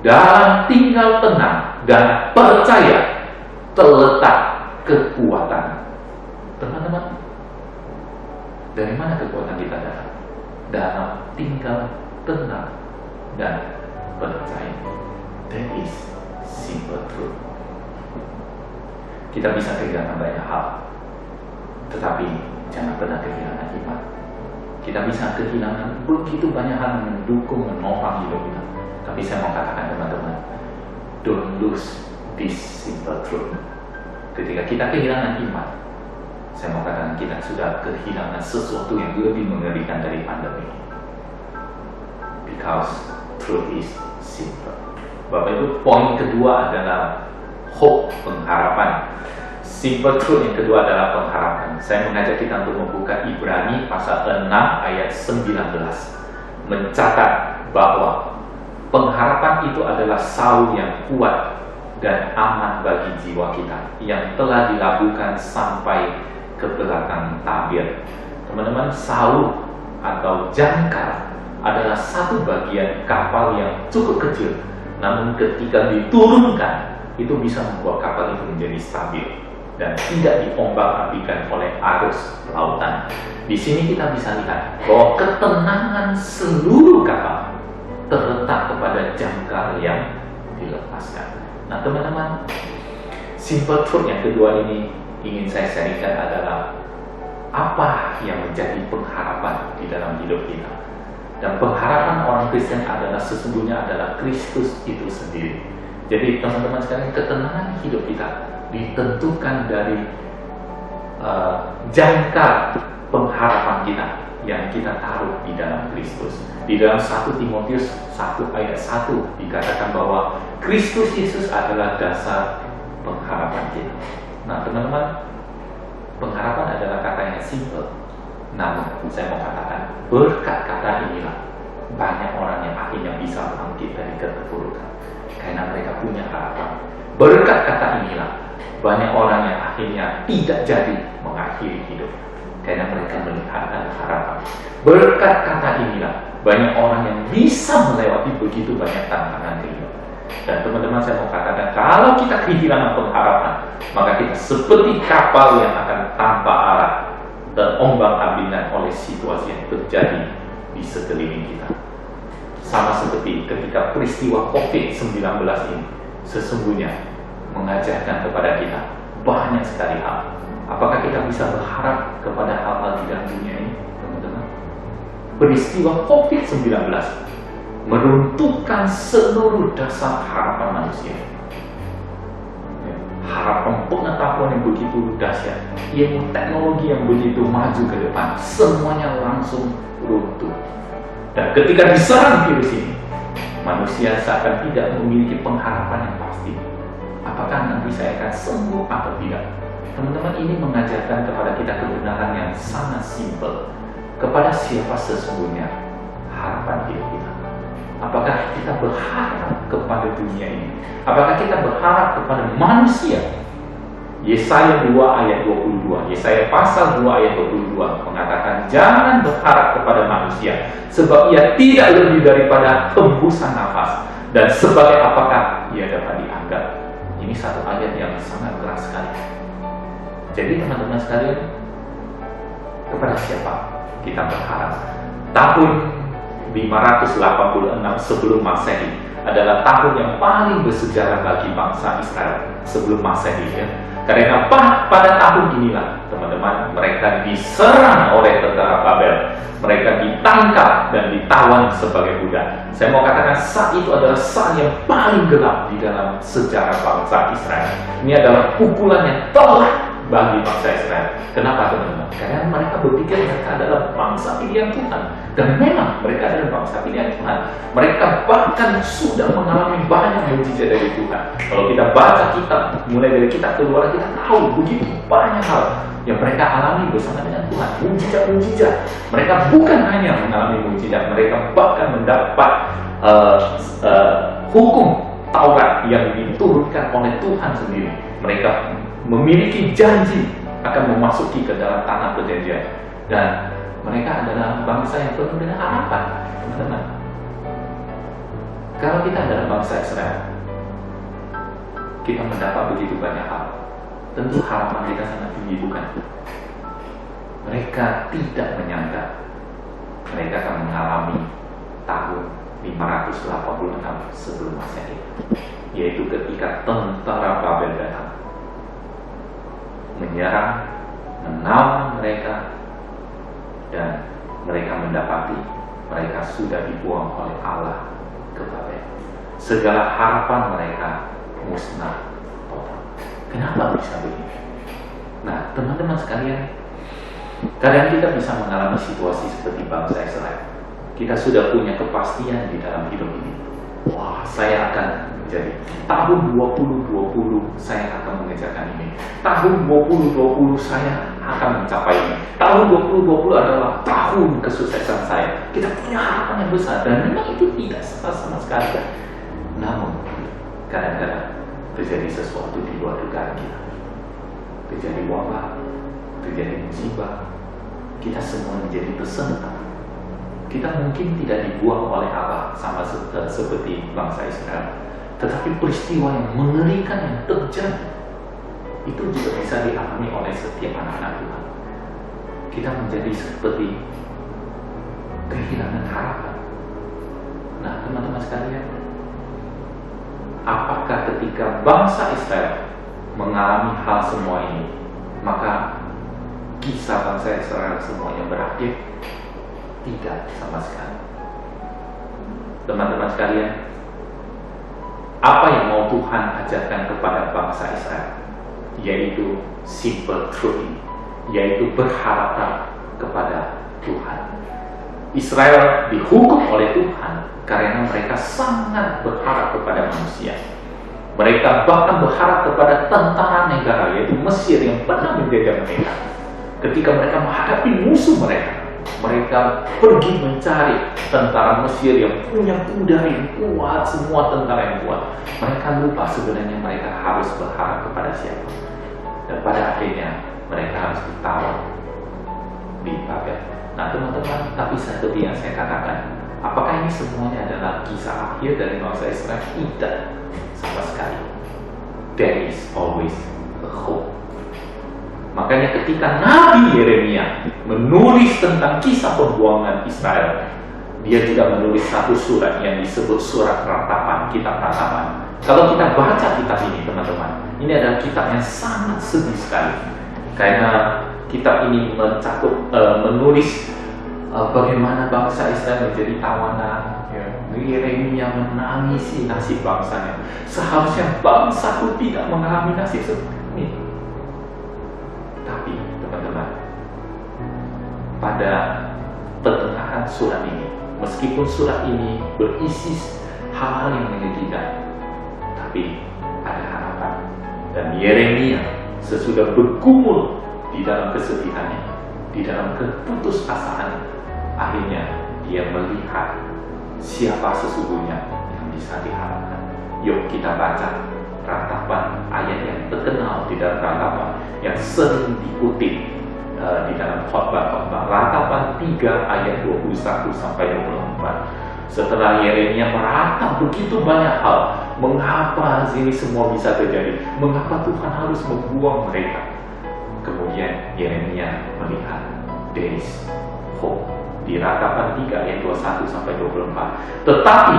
Dalam tinggal tenang dan percaya terletak kekuatan. Teman-teman, dari mana kekuatan kita datang? Dalam tinggal tenang dan percaya. That is simple truth. Kita bisa kehilangan banyak hal, tetapi jangan pernah kehilangan iman. Kita bisa kehilangan begitu banyak hal yang mendukung, menopang hidup kita. Tapi saya mau katakan teman-teman, don't lose this simple truth. Ketika kita kehilangan iman, saya mau katakan kita sudah kehilangan sesuatu yang lebih mengerikan dari pandemi. Because truth is simple. Bapak Ibu, poin kedua adalah hope, pengharapan. Simple truth yang kedua adalah pengharapan. Saya mengajak kita untuk membuka Ibrani pasal 6 ayat 19. Mencatat bahwa pengharapan itu adalah saul yang kuat dan aman bagi jiwa kita, yang telah dilakukan sampai ke belakang tabir. Teman-teman, saul atau jangkar adalah satu bagian kapal yang cukup kecil, namun ketika diturunkan itu bisa membuat kapal itu menjadi stabil dan tidak diombak-ambingkan oleh arus lautan. Di sini kita bisa lihat bahwa ketenangan seluruh kapal terletak kepada jangkar yang dilepaskan. Nah teman-teman, simple truth yang kedua ini ingin saya sharingkan adalah apa yang menjadi pengharapan di dalam hidup kita. Dan pengharapan orang Kristen adalah sesungguhnya adalah Kristus itu sendiri. Jadi teman-teman sekalian, ketenangan hidup kita ditentukan dari jangkar pengharapan kita yang kita taruh di dalam Kristus. Di dalam 1 Timotius 1 ayat 1 dikatakan bahwa Kristus Yesus adalah dasar pengharapan kita. Nah teman-teman, pengharapan adalah kata yang simple. Namun saya mau katakan, berkat kata inilah banyak orang yang akhirnya bisa bangkit dari keterpurukan karena mereka punya harapan. Berkat kata inilah banyak orang yang akhirnya tidak jadi mengakhiri hidup karena mereka melihat ada harapan. Berkat kata inilah banyak orang yang bisa melewati begitu banyak tantangan hidup. Dan teman-teman, saya mau katakan, kalau kita kehilangan pengharapan, maka kita seperti kapal yang akan tanpa arah dan ombang-ambingan oleh situasi yang terjadi di sekeliling kita. Sama seperti ketika peristiwa COVID-19 ini sesungguhnya mengajarkan kepada kita banyak sekali hal. Apakah kita bisa berharap kepada hal-hal di dalam dunia ini, teman-teman? Peristiwa COVID-19 meruntuhkan seluruh dasar harapan manusia. Harapan pengetahuan yang begitu dahsyat, ilmu teknologi yang begitu maju ke depan, semuanya langsung runtuh. Dan ketika diserang virus ini, manusia seakan tidak memiliki pengharapan yang pasti. Apakah nanti saya akan sembuh atau tidak? Teman-teman, ini mengajarkan kepada kita kebenaran yang sangat simpel. Kepada siapa sesungguhnya harapan hidup kita? Apakah kita berharap kepada dunia ini? Apakah kita berharap kepada manusia? Yesaya 2 ayat 22, Yesaya pasal 2 ayat 22 mengatakan, jangan berharap kepada manusia, sebab ia tidak lebih daripada hembusan nafas, dan sebagai apakah ia dapat dianggap. Ini satu ayat yang sangat keras sekali. Jadi teman-teman sekalian, kepada siapa kita berharap? Tahun 586 sebelum Masehi adalah tahun yang paling bersejarah bagi bangsa Israel sebelum Masehi, ya. Karena pada tahun inilah, teman-teman, mereka diserang oleh tentara Babel. Mereka ditangkap dan ditawan sebagai budak. Saya mau katakan saat itu adalah saat yang paling gelap di dalam sejarah bangsa Israel. Ini adalah pukulan yang telak bagi bangsa Israel. Kenapa, teman-teman? Karena mereka berpikir mereka adalah bangsa pilihan Tuhan. Dan memang mereka adalah bangsa pilihan Tuhan. Mereka bahkan sudah mengalami banyak mujizat dari Tuhan. Kalau kita baca kitab, mulai dari kitab Keluaran, kita tahu begitu banyak hal yang mereka alami bersama dengan Tuhan. Mujizat-mujizat. Mereka bukan hanya mengalami mujizat, mereka bahkan mendapat hukum Taurat yang diturunkan oleh Tuhan sendiri. Mereka memiliki janji akan memasuki ke dalam tanah perjanjian, dan mereka adalah bangsa yang penuh dengan harapan, teman-teman. Kalau kita adalah bangsa Israel, kita mendapat begitu banyak hal. Tentu harapan kita sangat tinggi, bukan? Mereka tidak menyangka mereka akan mengalami tahun 586 sebelum Masehi, yaitu ketika tentara Babel datang, menyerang, menawan mereka, dan mereka mendapati mereka sudah dibuang oleh Allah ke Babel. Segala harapan mereka musnah total. Kenapa bisa begini? Nah, teman-teman sekalian, kadang kita bisa mengalami situasi seperti bangsa Israel. Kita sudah punya kepastian di dalam hidup ini. Wah, saya akan menjadi tahun 2020 saya akan mengerjakan ini. Tahun 2020 saya akan mencapai ini. Tahun 2020 adalah tahun kesuksesan saya. Kita punya harapan yang besar, dan memang itu tidak salah sama sekali. Namun kadang-kadang terjadi sesuatu di luar dugaan kita. Terjadi wabah, terjadi musibah. Kita semua menjadi tersentak. Kita mungkin tidak dibuang oleh Allah sama seperti bangsa Israel, tetapi peristiwa yang mengerikan yang terjadi itu juga bisa dialami oleh setiap anak-anak Tuhan. Kita menjadi seperti kehilangan harapan. Nah, teman-teman sekalian, apakah ketika bangsa Israel mengalami hal semua ini, maka kisah bangsa Israel semuanya berakhir? Tidak sama sekali. Teman-teman sekalian, apa yang mau Tuhan ajarkan kepada bangsa Israel? Yaitu simple truth, yaitu berharap kepada Tuhan. Israel dihukum oleh Tuhan karena mereka sangat berharap kepada manusia. Mereka bahkan berharap kepada tentara negara, yaitu Mesir, yang pernah menjajah mereka. Ketika mereka menghadapi musuh mereka, mereka pergi mencari tentara Mesir yang punya kuda yang kuat, semua tentara yang kuat. Mereka lupa sebenarnya mereka harus berharap kepada siapa. Dan pada akhirnya mereka harus ditawan Nah teman-teman, tapi seperti yang saya katakan, apakah ini semuanya adalah kisah akhir dari bangsa Israel? Tidak, sama sekali. There is always a hope. Makanya ketika Nabi Yeremia menulis tentang kisah pembuangan Israel, dia juga menulis satu surat yang disebut surat ratapan, kitab ratapan. Kalau kita baca kitab ini teman-teman, ini adalah kitab yang sangat sedih sekali. Karena kitab ini menulis bagaimana bangsa Israel menjadi tawanan. Yeremia menangisi nasib bangsanya. Seharusnya bangsaku tidak mengalami nasib seperti ini. Tapi teman-teman, pada pertengahan surat ini, meskipun surat ini berisi hal-hal yang menyedihkan, tapi ada harapan. Dan Yeremia sesudah bergumul di dalam kesedihannya, di dalam keputusasaan, akhirnya dia melihat siapa sesungguhnya yang bisa diharapkan. Yuk kita baca ratapan, ayat yang terkenal di dalam ratapan yang sering dikutip di dalam khotbah-khotbah. Ratapan 3 ayat 21 sampai 24. Setelah Yeremia meratap begitu banyak hal, mengapa ini semua bisa terjadi, mengapa Tuhan harus membuang mereka, kemudian Yeremia melihat there is hope di ratapan 3 ayat 21 sampai 24. Tetapi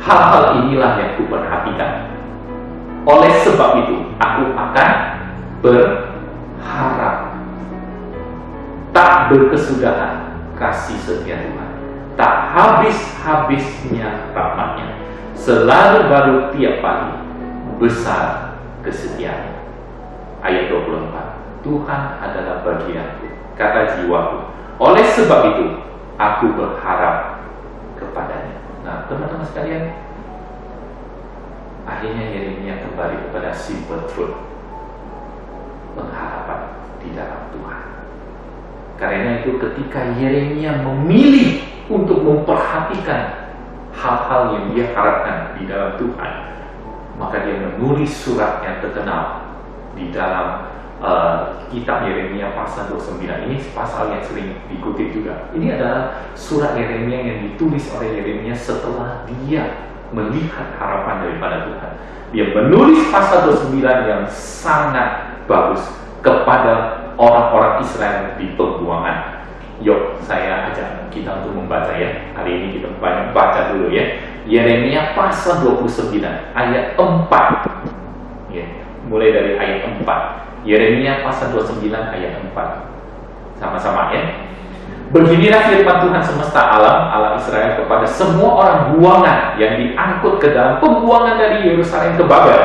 hal-hal inilah yang kuperhatikan. Oleh sebab itu aku akan berharap. Tak berkesudahan kasih setia Tuhan, tak habis-habisnya rahmatnya, selalu baru tiap pagi, besar kesetiaannya. Ayat 24, Tuhan adalah bagianku, kata jiwaku. Oleh sebab itu aku berharap kepadanya. Nah teman-teman sekalian, akhirnya Yeremia kembali kepada simple truth, pengharapan di dalam Tuhan. Karena itu ketika Yeremia memilih untuk memperhatikan hal-hal yang dia harapkan di dalam Tuhan, maka dia menulis surat yang terkenal di dalam kitab Yeremia pasal 29. Ini pasal yang sering dikutip juga. Ini adalah surat Yeremia yang ditulis oleh Yeremia setelah dia melihat harapan daripada Tuhan. Dia menulis pasal 29 yang sangat bagus kepada orang-orang Israel di pembuangan. Yuk, saya ajak kita untuk membaca ya. Hari ini kita banyak baca dulu ya. Yeremia pasal 29 ayat 4 ya. Mulai dari ayat 4. Yeremia pasal 29 ayat 4. Sama-sama ya. Beginilah firman Tuhan semesta alam, Allah Israel, kepada semua orang buangan yang diangkut ke dalam pembuangan dari Yerusalem ke Babel.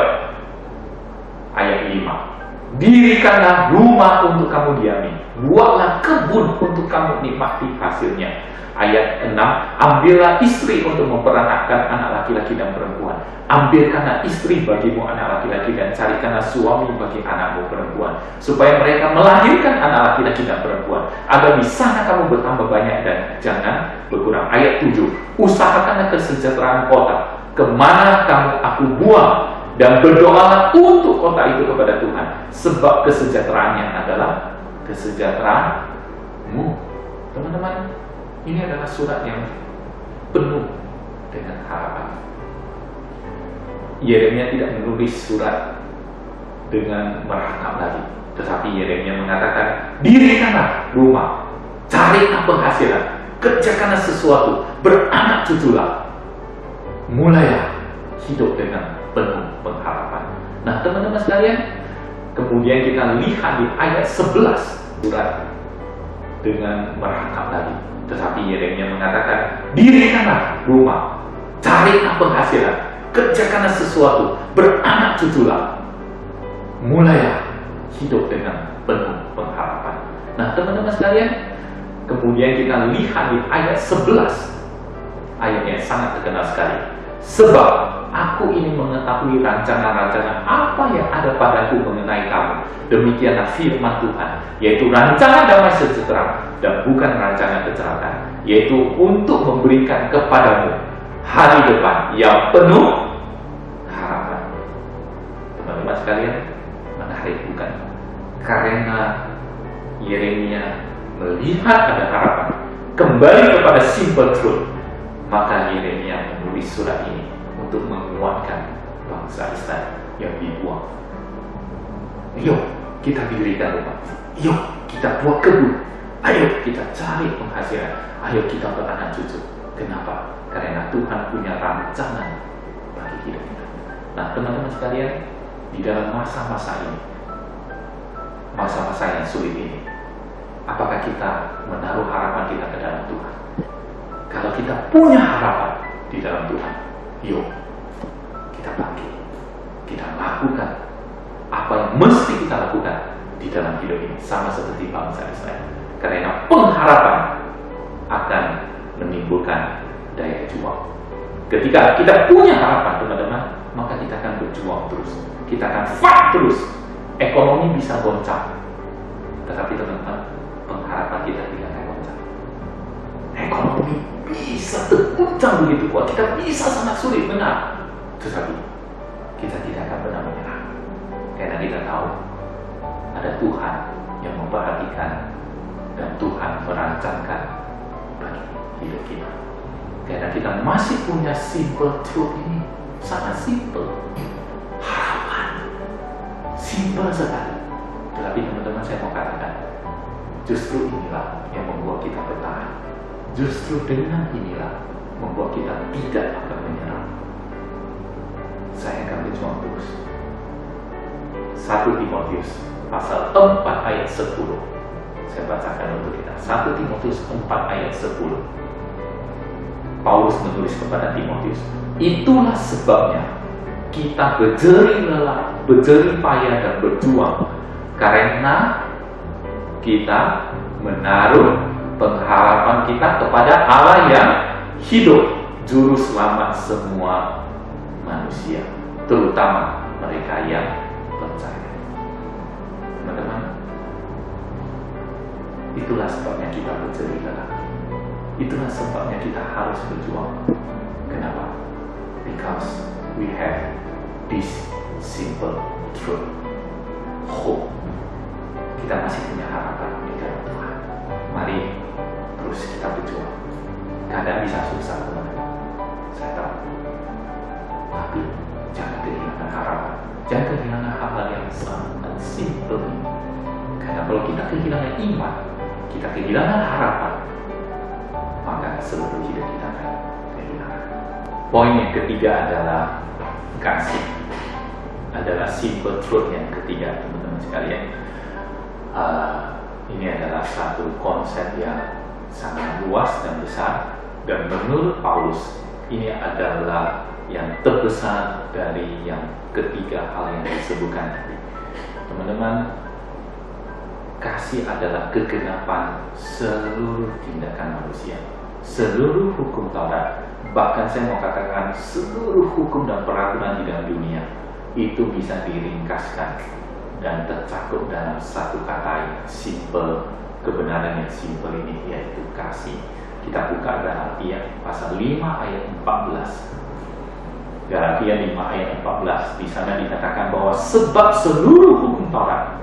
Ayat 5. Dirikanlah rumah untuk kamu diami, buatlah kebun untuk kamu nikmati hasilnya. Ayat 6. Ambillah istri untuk memperanakkan anak laki-laki dan perempuan. Ambilkanlah istri bagimu anak laki-laki dan carikanlah suami bagi anakmu perempuan, supaya mereka melahirkan anak laki-laki dan perempuan, agar di sana kamu bertambah banyak dan jangan berkurang. Ayat 7. Usahakanlah kesejahteraan kota kemana kamu aku buang, dan berdoalah untuk kota itu kepada Tuhan, sebab kesejahteraannya adalah kesejahteraanmu. Teman-teman, ini adalah surat yang penuh dengan harapan. Yeremia tidak menulis surat dengan meratap lagi, tetapi Yeremia mengatakan, dirikanlah rumah, carilah penghasilan, kerjakanlah sesuatu, beranak cuculah, mulailah hidup dengan penuh pengharapan. Nah teman-teman sekalian, kemudian kita lihat di ayat 11 surat dengan meratap lagi, tetapi Yeremia mengatakan, dirikanlah rumah, carilah penghasilan, kerjakanlah sesuatu, beranak cuculah, mulailah hidup dengan penuh pengharapan. Nah teman-teman sekalian, kemudian kita lihat di ayat 11, ayat yang sangat terkenal sekali. Sebab aku ini mengetahui rancangan-rancangan apa yang ada padaku mengenai kamu, demikianlah firman Tuhan, yaitu rancangan damai sejahtera dan bukan rancangan kecelakaan, yaitu untuk memberikan kepadamu hari depan yang penuh harapan. Teman-teman sekalian, menarik bukan? Karena Yeremia melihat ada harapan, kembali kepada simple truth, maka Yeremia menulis surat ini untuk menguatkan bangsa Israel yang dibuang. Ayo kita dirikan rumah, ayo kita buat kebun, ayo kita cari penghasilan, ayo kita beranak cucu. Kenapa? Karena Tuhan punya rancangan bagi hidup kita. Nah teman-teman sekalian, di dalam masa-masa ini, masa-masa yang sulit ini, apakah kita menaruh harapan kita ke dalam Tuhan? Kalau kita punya harapan di dalam Tuhan, yuk kita bangkit, kita lakukan apa yang mesti kita lakukan di dalam hidup ini, sama seperti bangsa Israel. Karena pengharapan akan menimbulkan daya juang. Ketika kita punya harapan, teman-teman, maka kita akan berjuang terus, kita akan fight terus. Ekonomi bisa goncang, tetapi teman-teman, pengharapan kita tidak akan goncang. Ekonomi bisa terguncang begitu kuat, kita bisa sangat sulit menang, tetapi kita tidak akan pernah menyerah, karena kita tahu ada Tuhan yang memperhatikan dan Tuhan merancangkan bagi hidup kita. Karena kita masih punya simple truth ini, sangat simple, harapan, simple sekali. Tetapi teman-teman, saya mau katakan, justru inilah yang membuat kita bertahan. Justru dengan inilah membuat kita tidak akan menyerah. Saya akan berjuang terus. 1 Timotius pasal 4 ayat 10. Saya bacakan untuk kita. 1 Timotius 4 ayat 10. Paulus menulis kepada Timotius, itulah sebabnya kita berjerih lelah, berjerih payah dan berjuang, karena kita menaruh pengharapan kita kepada Allah yang hidup, juru selamat semua manusia, terutama mereka yang percaya. Teman-teman, itulah sebabnya kita berjerih lelah. Itulah sebabnya kita harus berjuang. Kenapa? Because we have this simple truth, hope. Kita masih punya harapan di dalam Tuhan. Mari terus kita berjuang. Keadaan bisa susah, teman-teman, saya tahu. Tapi jangan kehilangan harapan. Jangan kehilangan hal-hal yang sangat simple ini. Karena kalau kita kehilangan iman, kita kehilangan harapan, maka seluruh hidup kita akan kehilangan. Poin yang ketiga adalah kasih. Adalah simple truth yang ketiga, teman-teman sekalian. Ini adalah satu konsep yang sangat luas dan besar, dan menurut Paulus ini adalah yang terbesar dari yang ketiga hal yang disebutkan tadi. Teman-teman, kasih adalah kegenapan seluruh tindakan manusia, seluruh hukum Taurat, bahkan saya mau katakan seluruh hukum dan peraturan di dalam dunia itu bisa diringkaskan dan tercakup dalam satu kata yang simple, kebenaran yang simple ini, yaitu kasih. Kita buka Galatia pasal 5 ayat 14. Galatia 5 ayat 14, di sana dikatakan bahwa sebab seluruh hukum Taurat,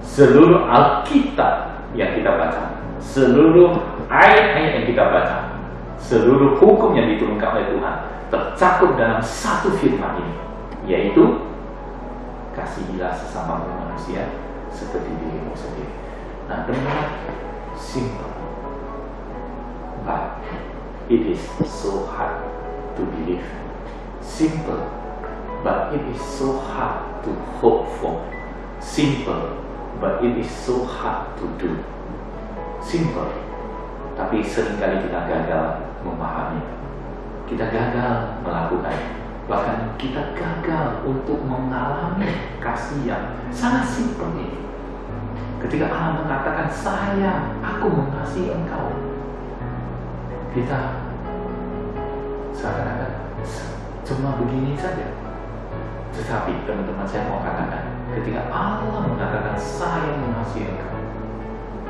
seluruh Alkitab yang kita baca, seluruh ayat-ayat yang kita baca, seluruh hukum yang diturunkan oleh Tuhan tercakup dalam satu firman ini, yaitu kasihilah sesama manusia seperti dirimu sendiri. Nah, teman-teman, simple, but it is so hard to believe. Simple, but it is so hard to hope for. Simple, but it is so hard to do. Simple, tapi seringkali kita gagal memahami, kita gagal melakukan, bahkan kita gagal untuk mengalami kasih yang sangat simpel ini. Ketika Allah mengatakan, sayang, aku mengasihi engkau, kita seakan-akan cuma begini saja. Tetapi teman-teman, saya mau katakan, ketika Allah mengatakan saya mengasihi engkau,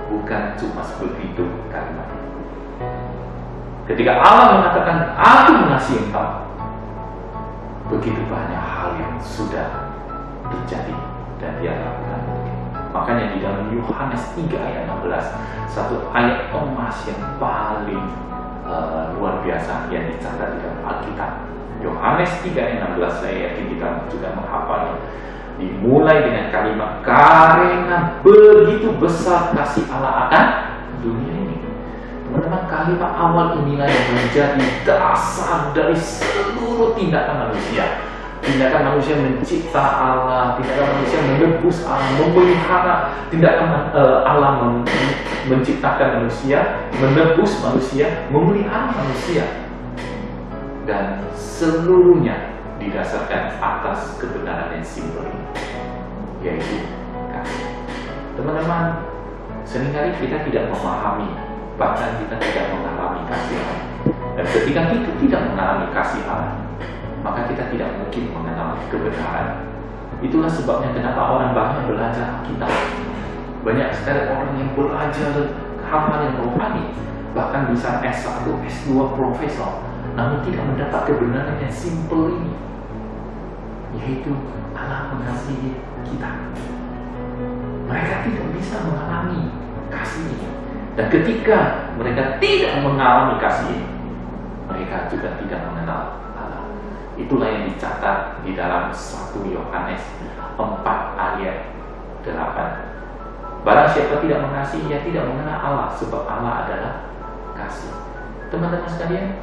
bukan cuma begitu kalimat. Ketika Allah mengatakan aku mengasihi engkau, begitu banyak hal yang sudah terjadi dan dia lakukan. Makanya di dalam Yohanes 3 ayat 16, satu ayat emas yang paling luar biasa yang dicatat di dalam Alkitab. Yohanes 3 ayat 16, saya yakin kita juga menghafalnya. Dimulai dengan kalimat, karena begitu besar kasih Allah akan dunia ini. Teman-teman, kalimat awal inilah yang menjadi dasar dari seluruh tindakan manusia. Tindakan manusia mencipta Allah, tindakan manusia menebus Allah, memelihara, tindakan Allah menciptakan manusia, menebus manusia, memelihara manusia. Dan seluruhnya didasarkan atas kebenaran yang simpel ini, yaitu kasih. Teman-teman, seringkali kita tidak memahami, bahkan kita tidak mengalami kasih Allah. Dan ketika kita tidak mengalami kasih Allah, maka kita tidak mungkin mengenal kebenaran. Itulah sebabnya kenapa orang banyak belajar kita. Banyak sekali orang yang belajar hal-hal yang rohani, bahkan bisa S1, S2 profesor, namun tidak mendapat kebenaran yang simpel ini, yaitu Allah mengasihi kita. Mereka tidak bisa mengalami kasih ini. Dan ketika mereka tidak mengalami kasih ini, mereka juga tidak mengenal Allah. Itulah yang dicatat di dalam 1 Yohanes 4 ayat 8. Barang siapa tidak mengasihi, ia tidak mengenal Allah, sebab Allah adalah kasih. Teman-teman sekalian,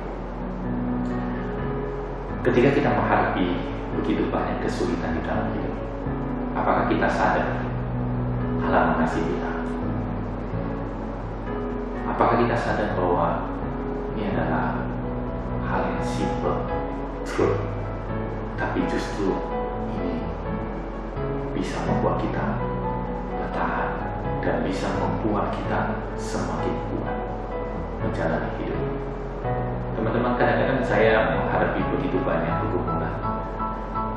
ketika kita menghadapi begitu banyak kesulitan di dalam hidup, apakah kita sadar Allah mengasihi kita? Apakah kita sadar bahwa ini adalah hal yang simple, truth, tapi justru ini bisa membuat kita bertahan dan bisa membuat kita semakin kuat menjalani hidup. Teman-teman, kadang-kadang saya menghadapi begitu banyak pergumulan,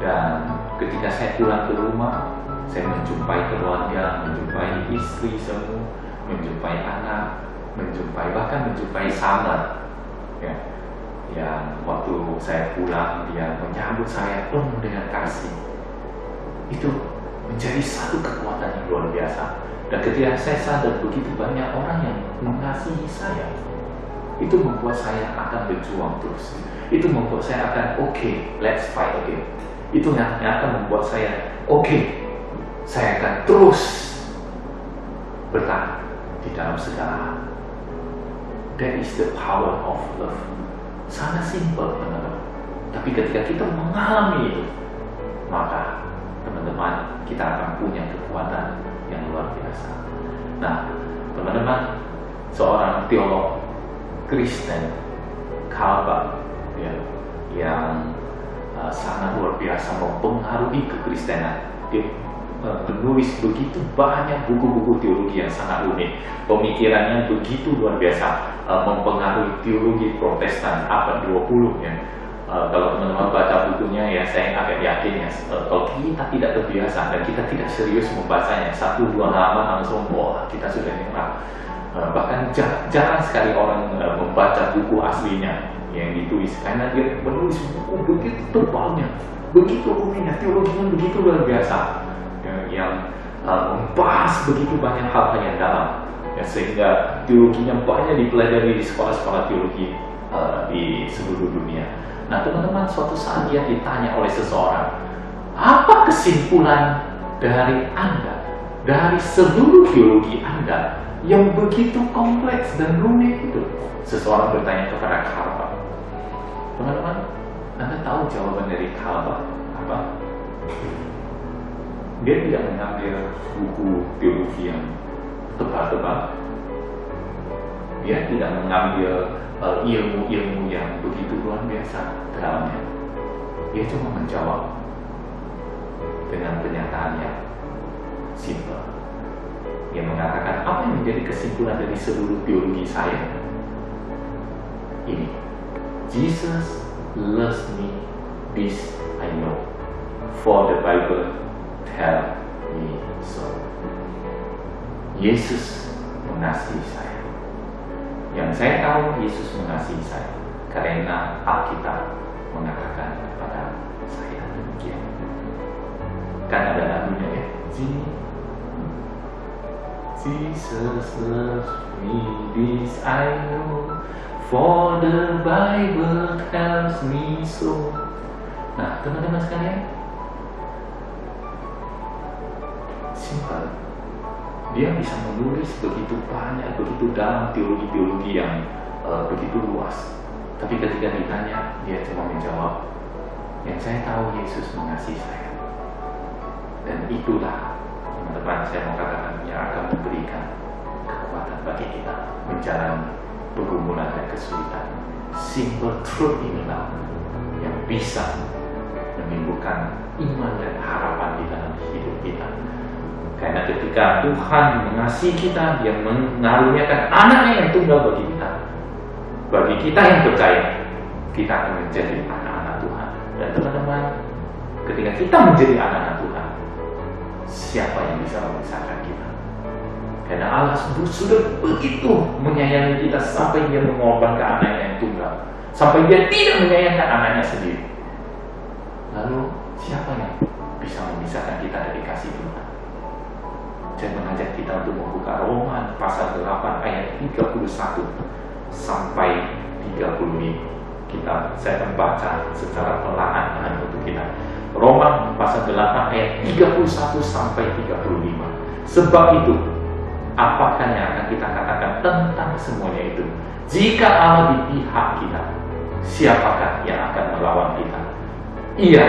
dan ketika saya pulang ke rumah, saya menjumpai keluarga, menjumpai istri semua, menjumpai anak, bahkan menjumpai Summer, ya, yang waktu saya pulang dia menyambut saya penuh dengan kasih. Itu menjadi satu kekuatan yang luar biasa. Dan ketika saya sadar begitu banyak orang yang mengasihi saya, itu membuat saya akan berjuang terus. Itu membuat saya akan let's fight again. Itu yang akan membuat saya saya akan terus bertahan di dalam segala hal. That is the power of love. Sangat simpel, teman-teman. Tapi ketika kita mengalami itu, maka teman-teman, kita akan punya kekuatan yang luar biasa. Nah, teman-teman, seorang teolog Kristen, Calvin, ya, yang sangat luar biasa mempengaruhi kekristenan. Dia menulis begitu banyak buku-buku teologi yang sangat unik. Pemikirannya begitu luar biasa, mempengaruhi teologi Protestan abad 20 ya. Kalau teman-teman baca bukunya, ya saya agak yakin ya, kalau kita tidak terbiasa dan kita tidak serius membacanya, 1-2 halaman langsung kita sudah nyerah. Bahkan jarang sekali orang membaca buku aslinya yang ditulis, karena dia menulis buku begitu tebalnya, begitu uniknya, teologinya begitu luar biasa, yang membahas begitu banyak hal-hal yang dalam, ya, sehingga teologinya banyak dipelajari di sekolah-sekolah teologi di seluruh dunia. Nah, teman-teman, suatu saat dia ditanya oleh seseorang, apa kesimpulan dari Anda dari seluruh teologi Anda yang begitu kompleks dan rumit itu? Seseorang bertanya kepada Calvin. Teman-teman, Anda tahu jawaban dari Calvin apa? Dia tidak mengambil buku teologi yang tebal-tebal. Dia tidak mengambil ilmu-ilmu yang begitu luar biasa dalamnya. Dia cuma menjawab dengan pernyataan yang simpel. Dia mengatakan, apa yang menjadi kesimpulan dari seluruh teologi saya? Ini, Jesus loves me, this I know, for the Bible tell me so. Yesus mengasihi saya. Yang saya tahu, Yesus mengasihi saya karena Alkitab mengatakan kepada saya demikian. Kan ada lagunya ya, Jesus loves me, this I know, for the Bible tells me so. Nah, teman-teman sekalian, simpel. Dia bisa menulis begitu banyak, begitu dalam teologi-teologi yang begitu luas. Tapi ketika ditanya, dia cuma menjawab, yang saya tahu Yesus mengasihi saya. Dan itulah, teman-teman, saya mau katakan, yang akan memberikan kekuatan bagi kita menjalani pergumulan dan kesulitan. Simple truth inilah yang bisa menimbulkan iman dan harapan di dalam hidup kita. Karena ketika Tuhan mengasihi kita, Dia mengaruniakan anaknya yang tunggal bagi kita. Bagi kita yang percaya, kita akan menjadi anak-anak Tuhan. Dan teman-teman, ketika kita menjadi anak-anak Tuhan, siapa yang bisa memisahkan kita? Karena Allah sudah begitu menyayangi kita sampai Dia mengorbankan anaknya yang tunggal, sampai Dia tidak menyayangkan anaknya sendiri. Lalu siapa yang bisa memisahkan kita dari kasih Tuhan? Saya mengajak kita untuk membuka Roma pasal 8 ayat 31 sampai 35. Saya akan baca secara perlahan-lahan untuk kita. Roma pasal 8 ayat 31 sampai 35. Sebab itu, apakah yang akan kita katakan tentang semuanya itu? Jika Allah di pihak kita, siapakah yang akan melawan kita? Ia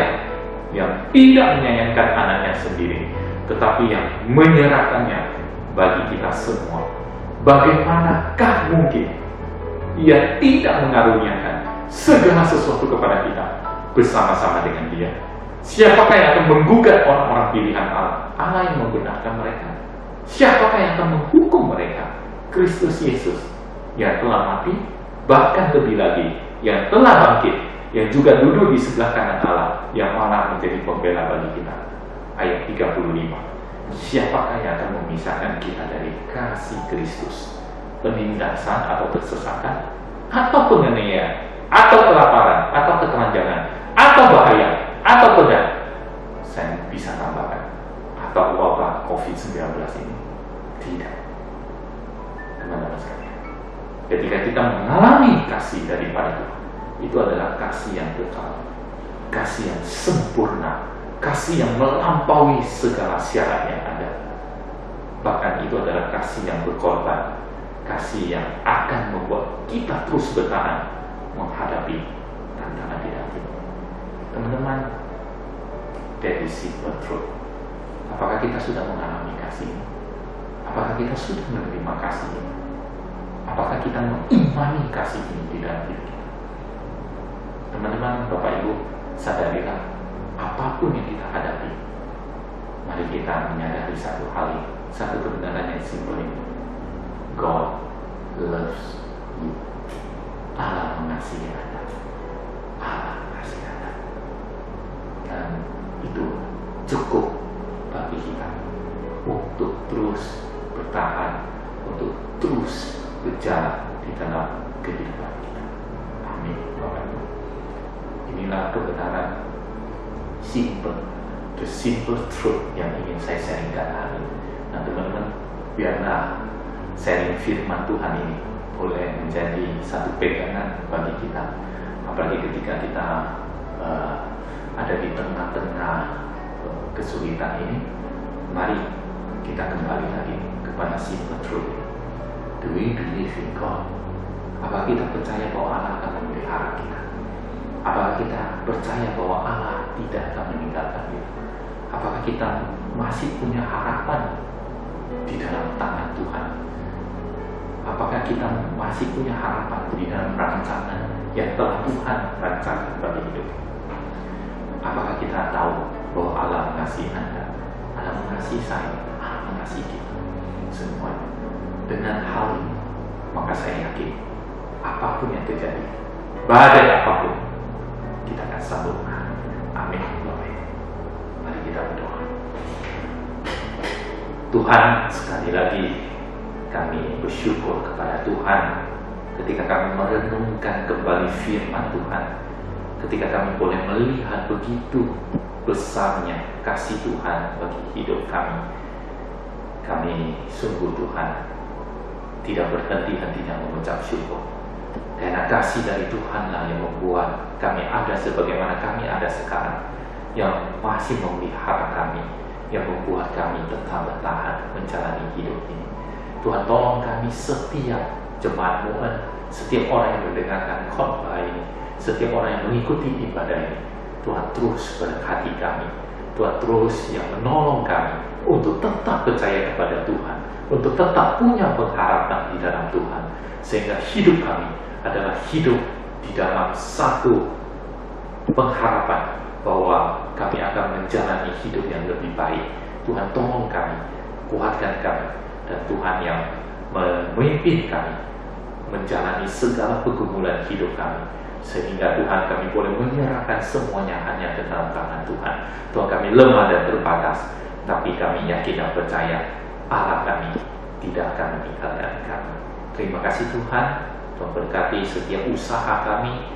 yang tidak menyayangkan anaknya sendiri, tetapi yang menyerahkannya bagi kita semua. Bagaimanakah mungkin Ia tidak mengaruniakan segala sesuatu kepada kita bersama-sama dengan Dia? Siapakah yang akan menggugat orang-orang pilihan Allah? Allah yang membenarkan mereka. Siapakah yang akan menghukum mereka? Kristus Yesus yang telah mati, bahkan lebih lagi yang telah bangkit, yang juga duduk di sebelah kanan Allah, yang malah menjadi pembela bagi kita. Ayat 35. Siapakah yang akan memisahkan kita dari kasih Kristus? Penindasan atau kesesatan, atau penganiayaan, atau kelaparan, atau ketelanjangan, atau bahaya, atau pedang? Saya bisa tambahkan, atau wabah COVID-19 ini? Tidak. Teman-teman sekalian, ketika kita mengalami kasih daripada Tuhan, itu adalah kasih yang kekal, kasih yang sempurna, kasih yang melampaui segala syarat yang ada. Bahkan itu adalah kasih yang berkorban, kasih yang akan membuat kita terus bertahan menghadapi tantangan di dalam hidup. Teman-teman, that is simple truth. Apakah kita sudah mengalami kasih ini? Apakah kita sudah menerima kasih ini? Apakah kita mengimani kasih ini di dalam hidup kita? Teman-teman, Bapak Ibu, sadarilah, apapun yang kita hadapi, mari kita menyadari satu hal ini, satu kebenaran yang simpel ini. God loves you. Allah mengasihi Anda. Allah mengasihi Anda. Dan itu cukup bagi kita untuk terus bertahan, untuk terus berjalan di dalam kehidupan kita. Amin, Bapak Ibu. Inilah kebenaran simple, the simple truth yang ingin saya sharingkan hari ini. Nah, teman-teman, biarlah sharing firman Tuhan ini boleh menjadi satu pegangan bagi kita, apalagi ketika kita ada di tengah-tengah kesulitan ini. Mari kita kembali lagi kepada simple truth. Do we believe in God? Apakah kita percaya bahwa Allah akan memelihara kita? Apakah kita percaya bahwa Allah tidak akan meninggalkan kita? Apakah kita masih punya harapan di dalam tangan Tuhan? Apakah kita masih punya harapan di dalam rancangan yang telah Tuhan rancangkan bagi hidup? Apakah kita tahu bahwa Allah mengasihi Anda, Allah mengasihi saya, Allah mengasihi kita semuanya? Dengan hal ini, maka saya yakin apapun yang terjadi, badai apapun, kita akan sambut. Amin. Mari kita berdoa. Tuhan, sekali lagi kami bersyukur kepada Tuhan ketika kami merenungkan kembali firman Tuhan, ketika kami boleh melihat begitu besarnya kasih Tuhan bagi hidup kami. kami sungguh Tuhan tidak berhenti-hentinya mengucap syukur. Karena kasih dari Tuhanlah yang membuat kami ada sebagaimana kami ada sekarang, yang masih memelihara kami, yang membuat kami tetap bertahan menjalani hidup ini. Tuhan, tolong kami setiap jemaat Mu'en, setiap orang yang mendengarkan khotbah ini, setiap orang yang mengikuti ibadah ini, Tuhan terus berkati kami. Tuhan terus yang menolong kami untuk tetap percaya kepada Tuhan, untuk tetap punya pengharapan di dalam Tuhan, sehingga hidup kami adalah hidup di dalam satu pengharapan bahwa kami akan menjalani hidup yang lebih baik. Tuhan tolong kami, kuatkan kami, dan Tuhan yang memimpin kami menjalani segala pergumulan hidup kami, sehingga Tuhan kami boleh menyerahkan semuanya hanya ke dalam tangan Tuhan. Tuhan, kami lemah dan terbatas, tapi kami yakin dan percaya Allah kami tidak akan meninggalkan kami. Terima kasih Tuhan. Tuhan berkati setiap usaha kami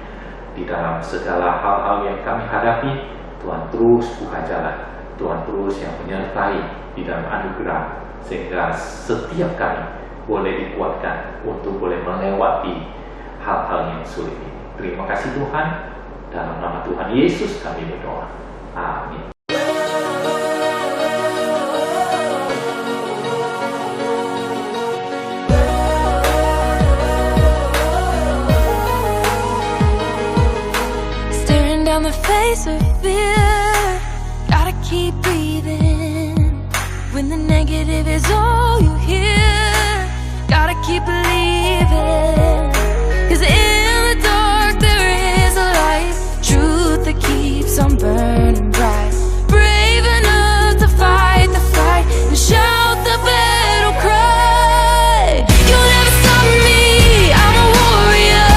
di dalam segala hal-hal yang kami hadapi. Tuhan terus buka jalan, Tuhan terus yang menyertai di dalam anugerah, sehingga setiap kami boleh dikuatkan untuk boleh melewati hal-hal yang sulit ini. Terima kasih Tuhan. Dalam nama Tuhan Yesus kami berdoa. Amin. Staring down the face of fear, gotta keep breathing. When the negative is all you hear, gotta keep believing. 'Cause in the dark there is a light, truth that keeps on burning bright. Brave enough to fight the fight and shout the battle cry. You'll never stop me, I'm a warrior.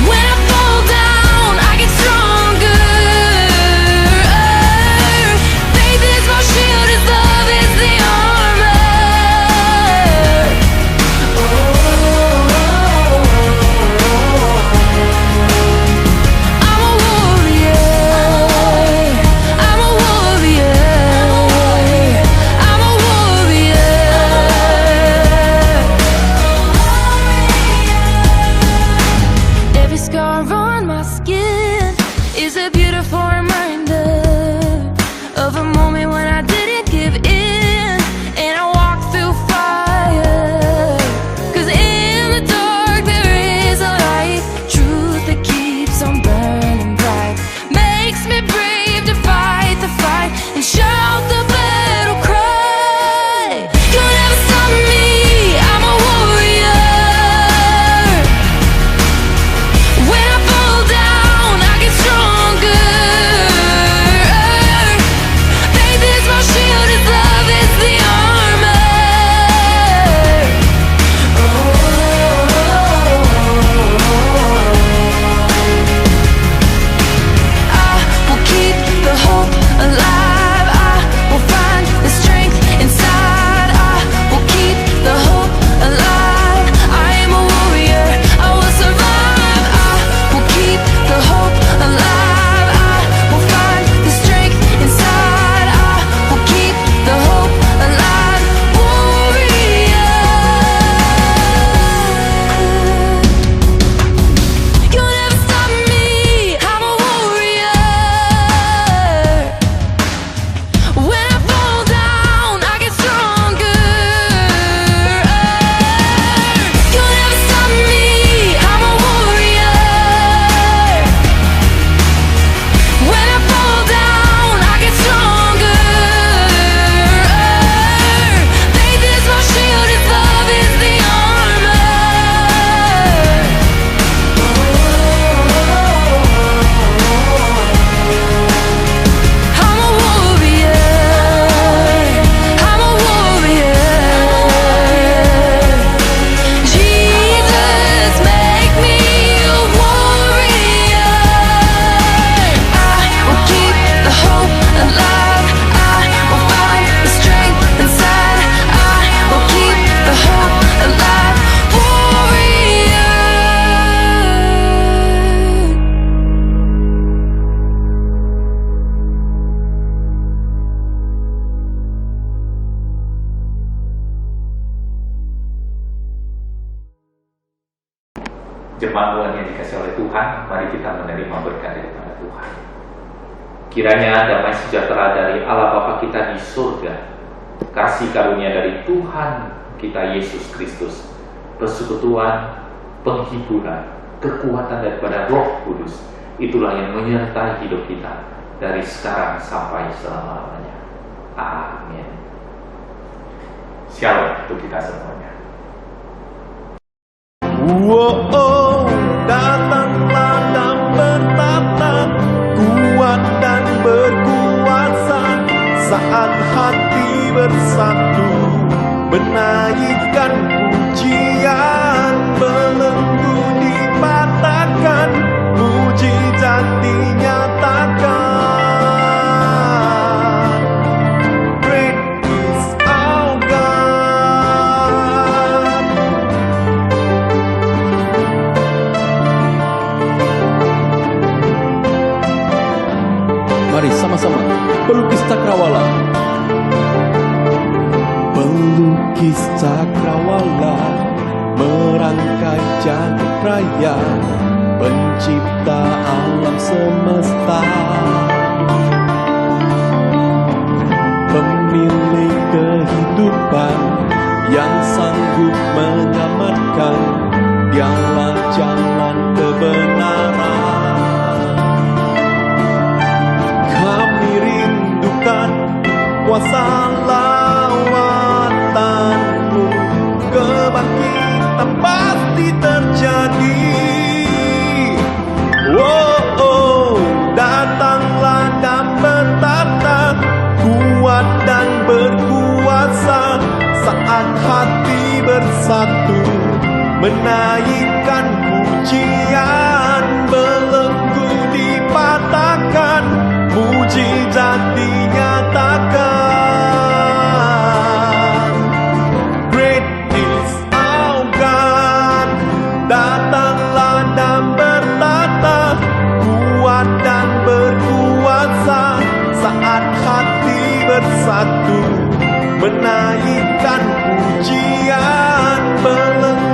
When I fall down, I get stronger. Faith is my shield, His love is the armor. Oh. Jemaat Tuhan yang dikasih oleh Tuhan, mari kita menerima berkat daripada Tuhan. Kiranya damai sejahtera dari Allah Bapa kita di surga, kasih karunia dari Tuhan kita Yesus Kristus, persekutuan, penghiburan, kekuatan daripada Roh Kudus, itulah yang menyertai hidup kita dari sekarang sampai selama-lamanya. Amin. Shalom untuk kita semuanya. Wow, datanglah dan bertata, kuat dan berkuasa, saat hati bersatu, menaikkan pujian, belenggu dipatahkan, mujizat dinyatakan. Great is our God. Mari sama-sama pelukis cakrawala. Pelukis cakrawala merangkai jagat raya, pencipta alam semesta, pemilik kehidupan yang sanggup menyelamatkan, dialah jalan kebenaran. Kami rindukan kuasa lawatanmu, kebangkitan pasti terjadi. Oh, datanglah dan bertata, kuat dan berkuasa, saat hati bersatu, menaikkan pujian, belenggu dipatahkan, mujizat dinyatakan. Great is our God. Datanglah dan bertata, kuat dan berkuasa, saat hati bersatu, menaikkan pujian, belenggu